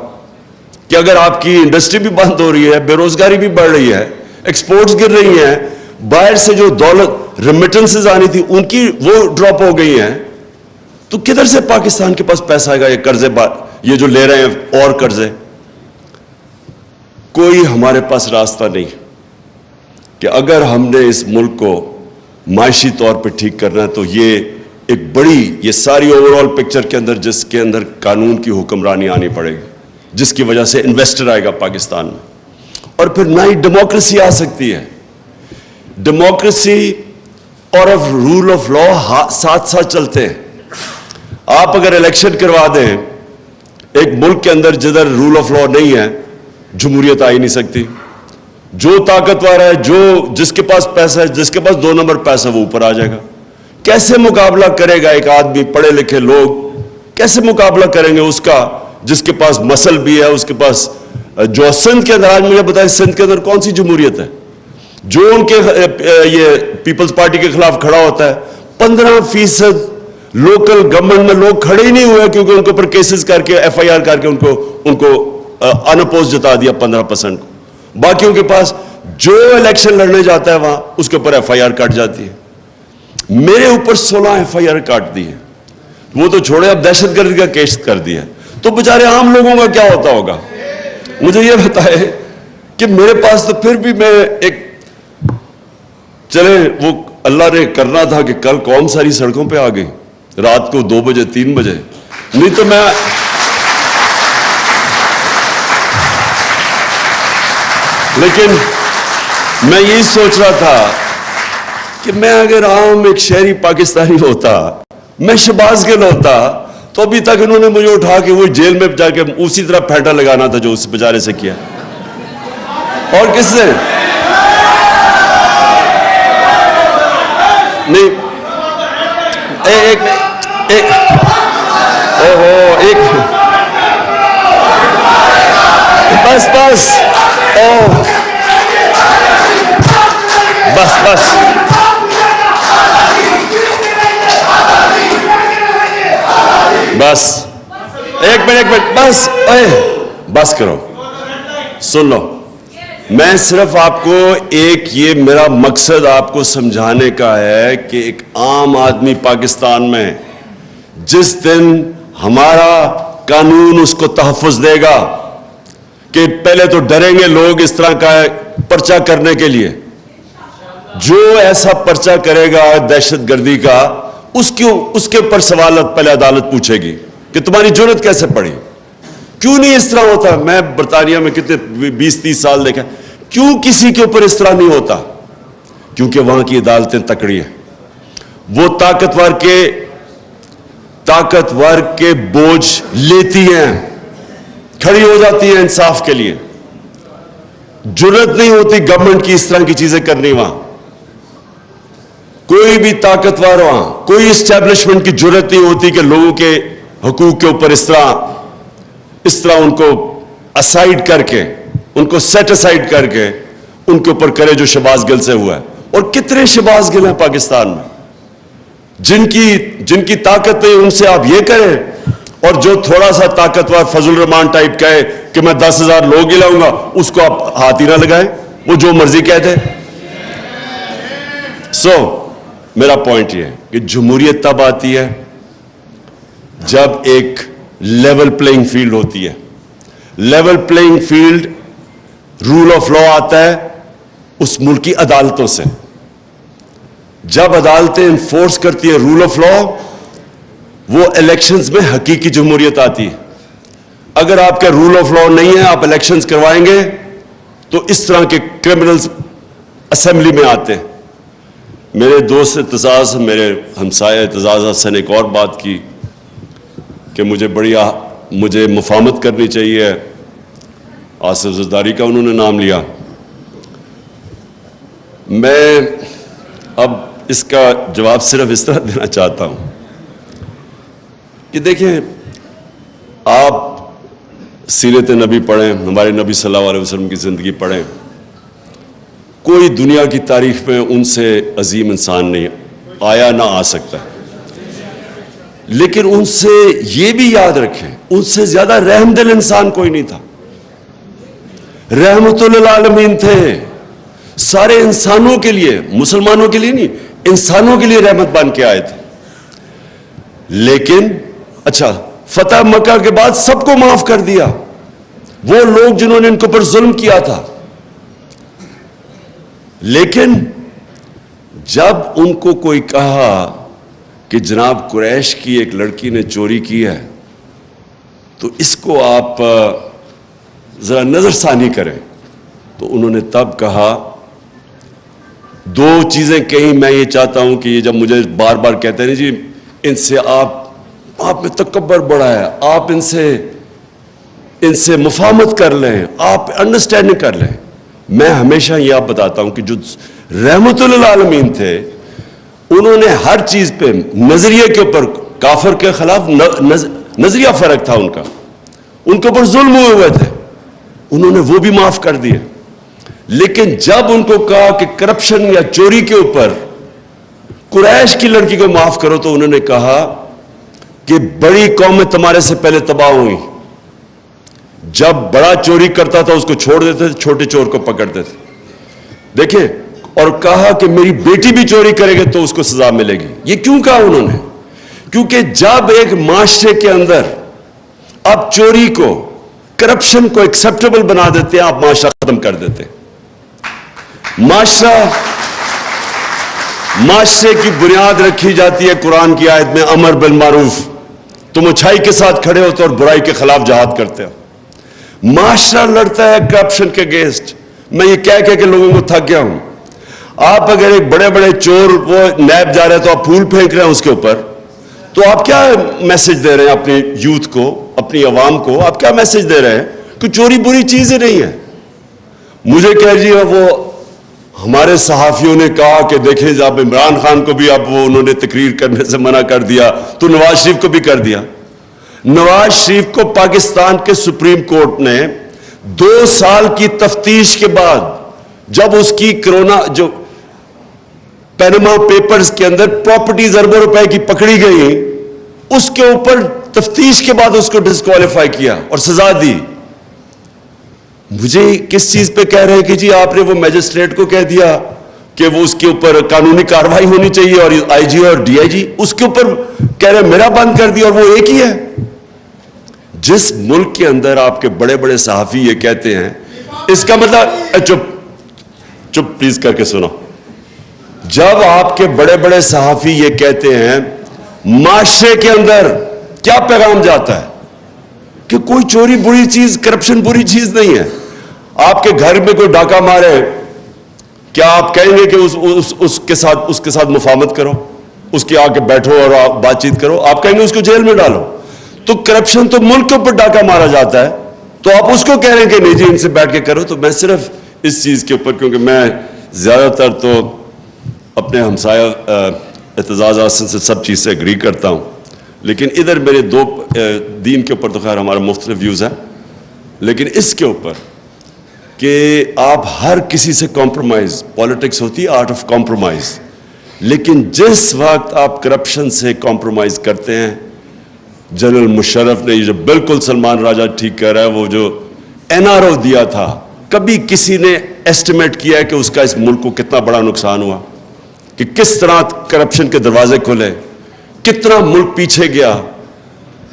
کہ اگر آپ کی انڈسٹری بھی بند ہو رہی ہے, بے روزگاری بھی بڑھ رہی ہے, ایکسپورٹس گر رہی ہیں, باہر سے جو دولت ریمیٹنسز آنی تھی ان کی وہ ڈراپ ہو گئی ہیں, تو کدھر سے پاکستان کے پاس پیسہ آئے گا یہ قرضے یہ جو لے رہے ہیں اور قرضے؟ کوئی ہمارے پاس راستہ نہیں کہ اگر ہم نے اس ملک کو معاشی طور پہ ٹھیک کرنا ہے تو یہ ایک بڑی یہ ساری اوور آل پکچر کے اندر جس کے اندر قانون کی حکمرانی آنی پڑے گی, جس کی وجہ سے انویسٹر آئے گا پاکستان میں, اور پھر نئی ڈیموکریسی آ سکتی ہے. ڈیموکریسی اور رول آف لا ساتھ ساتھ چلتے ہیں. آپ اگر الیکشن کروا دیں ایک ملک کے اندر جدھر رول آف لا نہیں ہے, جمہوریت آ ہی نہیں سکتی. جو طاقتور ہے, جس کے پاس پیسہ ہے, جس کے پاس 2 نمبر پیسہ, وہ اوپر آ جائے گا. کیسے مقابلہ کرے گا ایک آدمی, پڑھے لکھے لوگ کیسے مقابلہ کریں گے اس کا جس کے پاس مسل بھی ہے, اس کے پاس جو سندھ کے اندر, آج مجھے بتائیں سندھ کے اندر کون سی جمہوریت ہے جو ان کے یہ پیپلز پارٹی کے خلاف کھڑا ہوتا ہے؟ 15% لوکل گورنمنٹ میں لوگ کھڑے ہی نہیں ہوئے کیونکہ ان کے اوپر کیسز کر کے FIR کر کے ان کو ان اپوز جتا دیا 15% کو. باقیوں کے پاس جو الیکشن لڑنے جاتا ہے وہاں اس کے اوپر FIR کٹ جاتی ہے. میرے اوپر 16 FIR کاٹ دی ہے. وہ تو چھوڑے, اب دہشت گردی کا کیس کر دیا. تو بیچارے عام لوگوں کا کیا ہوتا ہوگا؟ مجھے یہ بتائے کہ میرے پاس تو پھر بھی میں ایک چلے وہ اللہ نے کرنا تھا کہ کل قوم ساری سڑکوں پہ آ گئی رات کو 2 بجے 3 بجے, نہیں تو لیکن میں یہی سوچ رہا تھا کہ میں اگر عام ایک شہری پاکستانی ہوتا, میں شہباز گل ہوتا, تو ابھی تک انہوں نے مجھے اٹھا کے وہ جیل میں جا کے اسی طرح پھیٹا لگانا تھا جو اس بیچارے سے کیا. اور کس سے نہیں, بس ایک منٹ بس کرو, سن لو. میں صرف آپ کو یہ میرا مقصد آپ کو سمجھانے کا ہے کہ ایک عام آدمی پاکستان میں جس دن ہمارا قانون اس کو تحفظ دے گا کہ پہلے تو ڈریں گے لوگ اس طرح کا پرچہ کرنے کے لیے. جو ایسا پرچہ کرے گا دہشت گردی کا اس کے اوپر سوالات پہلے عدالت پوچھے گی کہ تمہاری جرت کیسے پڑی. کیوں نہیں اس طرح ہوتا؟ میں برطانیہ میں کتنے 20-30 سال دیکھا, کیوں کسی کے اوپر اس طرح نہیں ہوتا؟ کیونکہ وہاں کی عدالتیں تکڑی ہیں. وہ طاقتور کے بوجھ لیتی ہیں, کھڑی ہو جاتی ہیں انصاف کے لیے. جرت نہیں ہوتی گورنمنٹ کی اس طرح کی چیزیں کرنی. وہاں کوئی بھی طاقتور, وہاں کوئی اسٹیبلشمنٹ کی جرت نہیں ہوتی کہ لوگوں کے حقوق کے اوپر اس طرح ان کو اسائڈ کر کے, ان کو سیٹ اسائڈ کر کے ان کے اوپر کرے جو شہباز گل سے ہوا ہے. اور کتنے شہباز گل ہیں پاکستان میں جن کی طاقت نہیں, ان سے آپ یہ کریں. اور جو تھوڑا سا طاقتور فضل الرحمان ٹائپ کہے کہ میں 10,000 لوگ ہی لاؤں گا, اس کو آپ ہاتھ ہی نہ لگائیں, وہ جو مرضی کہتے. میرا پوائنٹ یہ ہے کہ جمہوریت تب آتی ہے جب ایک لیول پلینگ فیلڈ ہوتی ہے. Level playing field rule of law آتا ہے اس ملک کی عدالتوں سے. جب عدالتیں انفورس کرتی ہیں رول آف لا, وہ الیکشنز میں حقیقی جمہوریت آتی ہے. اگر آپ کا رول آف لا نہیں ہے, آپ الیکشنز کروائیں گے تو اس طرح کے کرمنلز اسمبلی میں آتے ہیں. میرے دوست اعتزاز, میرے ہمسایہ اعتزاز حسن ایک اور بات کی کہ مجھے مفاہمت کرنی چاہیے. آصف زرداری کا انہوں نے نام لیا. میں اب اس کا جواب صرف اس طرح دینا چاہتا ہوں کہ دیکھیں, آپ سیرت نبی پڑھیں, ہمارے نبی صلی اللہ علیہ وسلم کی زندگی پڑھیں. کوئی دنیا کی تاریخ میں ان سے عظیم انسان نہیں آیا, نہ آ سکتا. لیکن ان سے یہ بھی یاد رکھیں, ان سے زیادہ رحم دل انسان کوئی نہیں تھا. رحمت للعالمین تھے, سارے انسانوں کے لیے, مسلمانوں کے لیے نہیں, انسانوں کے لیے رحمت بن کے آئے تھے. لیکن اچھا, فتح مکہ کے بعد سب کو معاف کر دیا, وہ لوگ جنہوں نے ان کے اوپر ظلم کیا تھا. لیکن جب ان کو کوئی کہا کہ جناب قریش کی ایک لڑکی نے چوری کی ہے تو اس کو آپ ذرا نظر ثانی کریں, تو انہوں نے تب کہا دو چیزیں کہیں. میں یہ چاہتا ہوں کہ یہ جب مجھے بار بار کہتے ہیں جی ان سے آپ میں تکبر بڑا ہے, آپ ان سے مفاہمت کر لیں, آپ انڈرسٹینڈنگ کر لیں. میں ہمیشہ یہ آپ بتاتا ہوں کہ جو رحمت للعالمین تھے انہوں نے ہر چیز پہ نظریے کے اوپر, کافر کے خلاف نظریہ فرق تھا ان کا, ان کے اوپر ظلم ہوئے تھے, انہوں نے وہ بھی معاف کر دیے. لیکن جب ان کو کہا کہ کرپشن یا چوری کے اوپر قریش کی لڑکی کو معاف کرو, تو انہوں نے کہا کہ بڑی قومیں تمہارے سے پہلے تباہ ہوئی. جب بڑا چوری کرتا تھا اس کو چھوڑ دیتے تھے, چھوٹے چور کو پکڑتے تھے. دیکھیں, اور کہا کہ میری بیٹی بھی چوری کرے گی تو اس کو سزا ملے گی. یہ کیوں کہا انہوں نے؟ کیونکہ جب ایک معاشرے کے اندر آپ چوری کو, کرپشن کو ایکسیپٹیبل بنا دیتے ہیں, آپ معاشرہ ختم کر دیتے ہیں. معاشرے کی بنیاد رکھی جاتی ہے قرآن کی آیت میں, امر بالمعروف, تم اچھائی کے ساتھ کھڑے ہوتے اور برائی کے خلاف جہاد کرتے ہو. معاشرہ لڑتا ہے کرپشن کے اگینسٹ. میں یہ کہہ کے لوگوں کو تھک گیا ہوں. آپ اگر ایک بڑے بڑے چور وہ نیب جا رہے ہیں تو آپ پھول پھینک رہے ہیں اس کے اوپر, تو آپ کیا میسج دے رہے ہیں اپنی یوتھ کو, اپنی عوام کو؟ آپ کیا میسج دے رہے ہیں کہ چوری بری چیز ہی نہیں ہے. مجھے کہہ جی وہ ہمارے صحافیوں نے کہا کہ دیکھیں جب عمران خان کو بھی اب وہ انہوں نے تقریر کرنے سے منع کر دیا تو نواز شریف کو بھی کر دیا. نواز شریف کو پاکستان کے سپریم کورٹ نے 2 سال کی تفتیش کے بعد, جب اس کی کرونا جو پینما پیپرز کے اندر پراپرٹیز اربوں روپے کی پکڑی گئی, اس کے اوپر تفتیش کے بعد اس کو ڈسکوالیفائی کیا اور سزا دی. مجھے کس چیز پہ کہہ رہے ہیں کہ جی آپ نے وہ میجسٹریٹ کو کہہ دیا کہ وہ اس کے اوپر قانونی کارروائی ہونی چاہیے, اور آئی جی اور ڈی آئی جی اس کے اوپر کہہ رہے ہیں میرا بند کر دیا, اور وہ ایک ہی ہے. جس ملک کے اندر آپ کے بڑے بڑے صحافی یہ کہتے ہیں, اس کا مطلب چپ پلیز کر کے سنو, جب آپ کے بڑے بڑے صحافی یہ کہتے ہیں, معاشرے کے اندر کیا پیغام جاتا ہے کہ کوئی چوری بری چیز, کرپشن بری چیز نہیں ہے. آپ کے گھر میں کوئی ڈاکہ مارے, کیا آپ کہیں گے کہ اس کے ساتھ مفاہمت کرو, اس کے آ کے بیٹھو اور بات چیت کرو؟ آپ کہیں گے اس کو جیل میں ڈالو. تو کرپشن تو ملک کے اوپر ڈاکہ مارا جاتا ہے, تو آپ اس کو کہہ رہے ہیں کہ نہیں جی ان سے بیٹھ کے کرو. تو میں صرف اس چیز کے اوپر, کیونکہ میں زیادہ تر تو اپنے ہمسایہ اعتزاز حسن سے سب چیز سے اگری کرتا ہوں, لیکن ادھر میرے دو دین کے اوپر تو خیر ہمارا مختلف ویوز ہیں, لیکن اس کے اوپر کہ آپ ہر کسی سے کمپرومائز, پالیٹکس ہوتی ہے آرٹ آف کمپرومائز, لیکن جس وقت آپ کرپشن سے کمپرومائز کرتے ہیں, جنرل مشرف نے یہ جو بالکل سلمان راجہ ٹھیک کہہ رہا ہے, وہ جو این آر او دیا تھا, کبھی کسی نے ایسٹیمیٹ کیا ہے کہ اس کا اس ملک کو کتنا بڑا نقصان ہوا, کہ کس طرح کرپشن کے دروازے کھلے, کتنا ملک پیچھے گیا.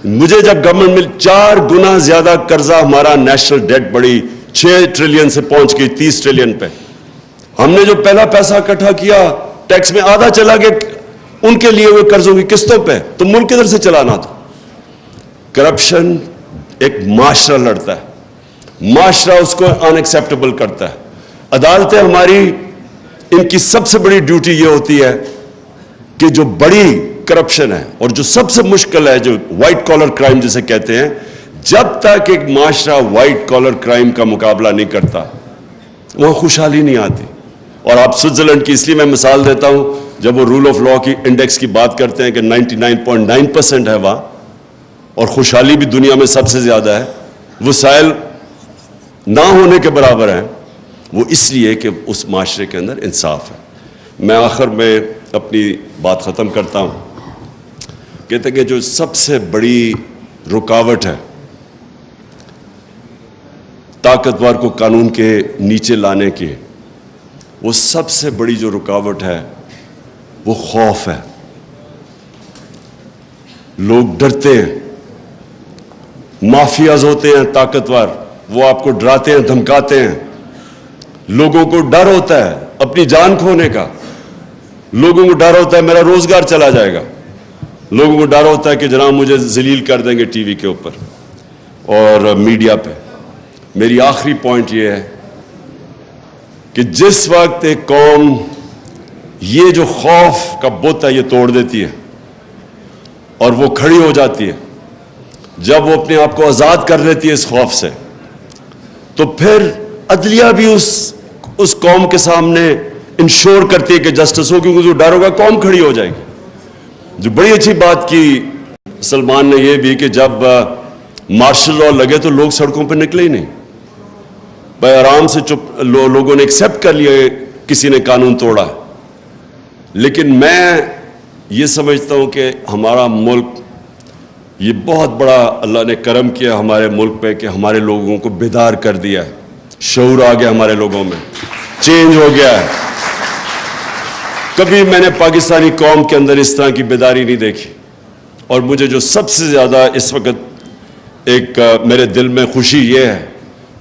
مجھے جب گورنمنٹ میں 4 گنا زیادہ قرضہ, ہمارا نیشنل ڈیٹ بڑی 6 ٹریلین سے پہنچ گئی 30 ٹریلین پہ, ہم نے جو پہلا پیسہ اکٹھا کیا ٹیکس میں آدھا چلا گیا ان کے لیے ہوئے قرضوں کی قسطوں پہ, تو ملک کدھر سے چلانا تھا. کرپشن ایک معاشرہ لڑتا ہے, معاشرہ اس کو ان ایکسیپٹیبل کرتا ہے. عدالتیں ہماری, ان کی سب سے بڑی ڈیوٹی یہ ہوتی ہے کہ جو بڑی کرپشن ہے اور جو سب سے مشکل ہے, جو وائٹ کالر کرائم جسے کہتے ہیں, جب تک ایک معاشرہ وائٹ کالر کرائم کا مقابلہ نہیں کرتا وہاں خوشحالی نہیں آتی. اور آپ سوئٹزرلینڈ کی اس لیے میں مثال دیتا ہوں, جب وہ رول آف لا کی انڈیکس کی بات کرتے ہیں کہ 99.9% ہے وہاں, اور خوشحالی بھی دنیا میں سب سے زیادہ ہے, وسائل نہ ہونے کے برابر ہیں, وہ اس لیے کہ اس معاشرے کے اندر انصاف ہے. میں آخر میں اپنی بات ختم کرتا ہوں, کہتے ہیں کہ جو سب سے بڑی رکاوٹ ہے طاقتور کو قانون کے نیچے لانے کی, وہ سب سے بڑی جو رکاوٹ ہے وہ خوف ہے. لوگ ڈرتے ہیں, مافیاز ہوتے ہیں طاقتور, وہ آپ کو ڈراتے ہیں, دھمکاتے ہیں. لوگوں کو ڈر ہوتا ہے اپنی جان کھونے کا, لوگوں کو ڈر ہوتا ہے میرا روزگار چلا جائے گا, لوگوں کو ڈر ہوتا ہے کہ جناب مجھے ذلیل کر دیں گے ٹی وی کے اوپر اور میڈیا پہ. میری آخری پوائنٹ یہ ہے کہ جس وقت ایک قوم یہ جو خوف کا بت ہے یہ توڑ دیتی ہے اور وہ کھڑی ہو جاتی ہے, جب وہ اپنے آپ کو آزاد کر لیتی ہے اس خوف سے, تو پھر عدلیہ بھی اس قوم کے سامنے انشور کرتی ہے کہ جسٹس ہو, کیونکہ جو ڈر ہوگا قوم کھڑی ہو جائے گی. جو بڑی اچھی بات کی سلمان نے یہ بھی کہ جب مارشل لا لگے تو لوگ سڑکوں پہ نکلے ہی نہیں, بھائی آرام سے چپ, لوگوں نے ایکسیپٹ کر لیا کسی نے قانون توڑا. لیکن میں یہ سمجھتا ہوں کہ ہمارا ملک, یہ بہت بڑا اللہ نے کرم کیا ہمارے ملک پہ کہ ہمارے لوگوں کو بیدار کر دیا ہے, شعور آ گیا ہمارے لوگوں میں, چینج ہو گیا ہے. کبھی میں نے پاکستانی قوم کے اندر اس طرح کی بیداری نہیں دیکھی, اور مجھے جو سب سے زیادہ اس وقت ایک میرے دل میں خوشی یہ ہے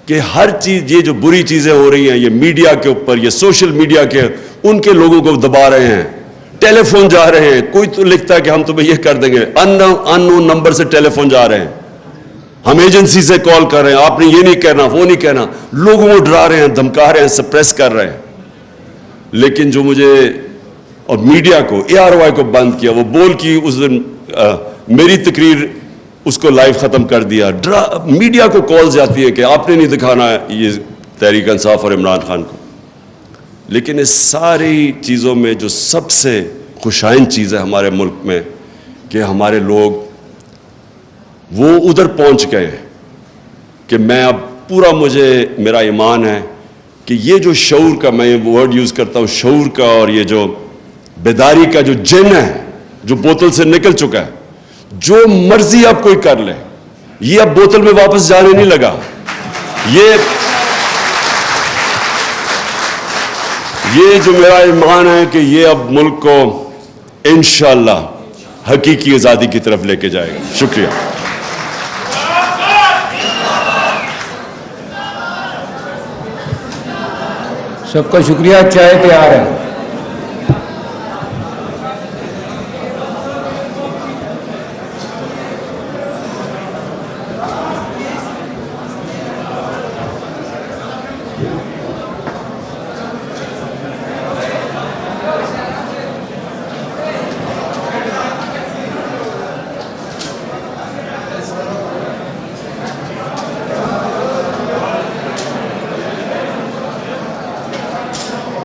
کہ ہر چیز, یہ جو بری چیزیں ہو رہی ہیں یہ میڈیا کے اوپر, یہ سوشل میڈیا کے, ان کے لوگوں کو دبا رہے ہیں, ٹیلی فون جا رہے ہیں, کوئی تو لکھتا ہے کہ ہم تمہیں یہ کر دیں گے, ان نون نمبر سے ٹیلی فون جا رہے ہیں, ہم ایجنسی سے کال کر رہے ہیں, آپ نے یہ نہیں کہنا وہ نہیں کہنا, لوگوں کو ڈرا رہے ہیں, دھمکا رہے ہیں, سپریس کر رہے ہیں. لیکن جو مجھے اور میڈیا کو, ARY کو بند کیا, وہ بول کی اس دن میری تقریر اس کو لائیو ختم کر دیا. میڈیا کو کالز جاتی ہے کہ آپ نے نہیں دکھانا یہ تحریک انصاف اور عمران خان کو. لیکن اس ساری چیزوں میں جو سب سے خوشائن چیز ہے ہمارے ملک میں کہ ہمارے لوگ وہ ادھر پہنچ گئے کہ میں اب پورا, مجھے میرا ایمان ہے کہ یہ جو شعور کا, میں یہ ورڈ یوز کرتا ہوں شعور کا, اور یہ جو بیداری کا جو جن ہے جو بوتل سے نکل چکا ہے, جو مرضی اب کوئی کر لے, یہ اب بوتل میں واپس جانے نہیں لگا. یہ یہ جو میرا ایمان ہے کہ یہ اب ملک کو انشاءاللہ حقیقی آزادی کی طرف لے کے جائے گا. شکریہ. سب کا شکریہ. چائے تیار ہے.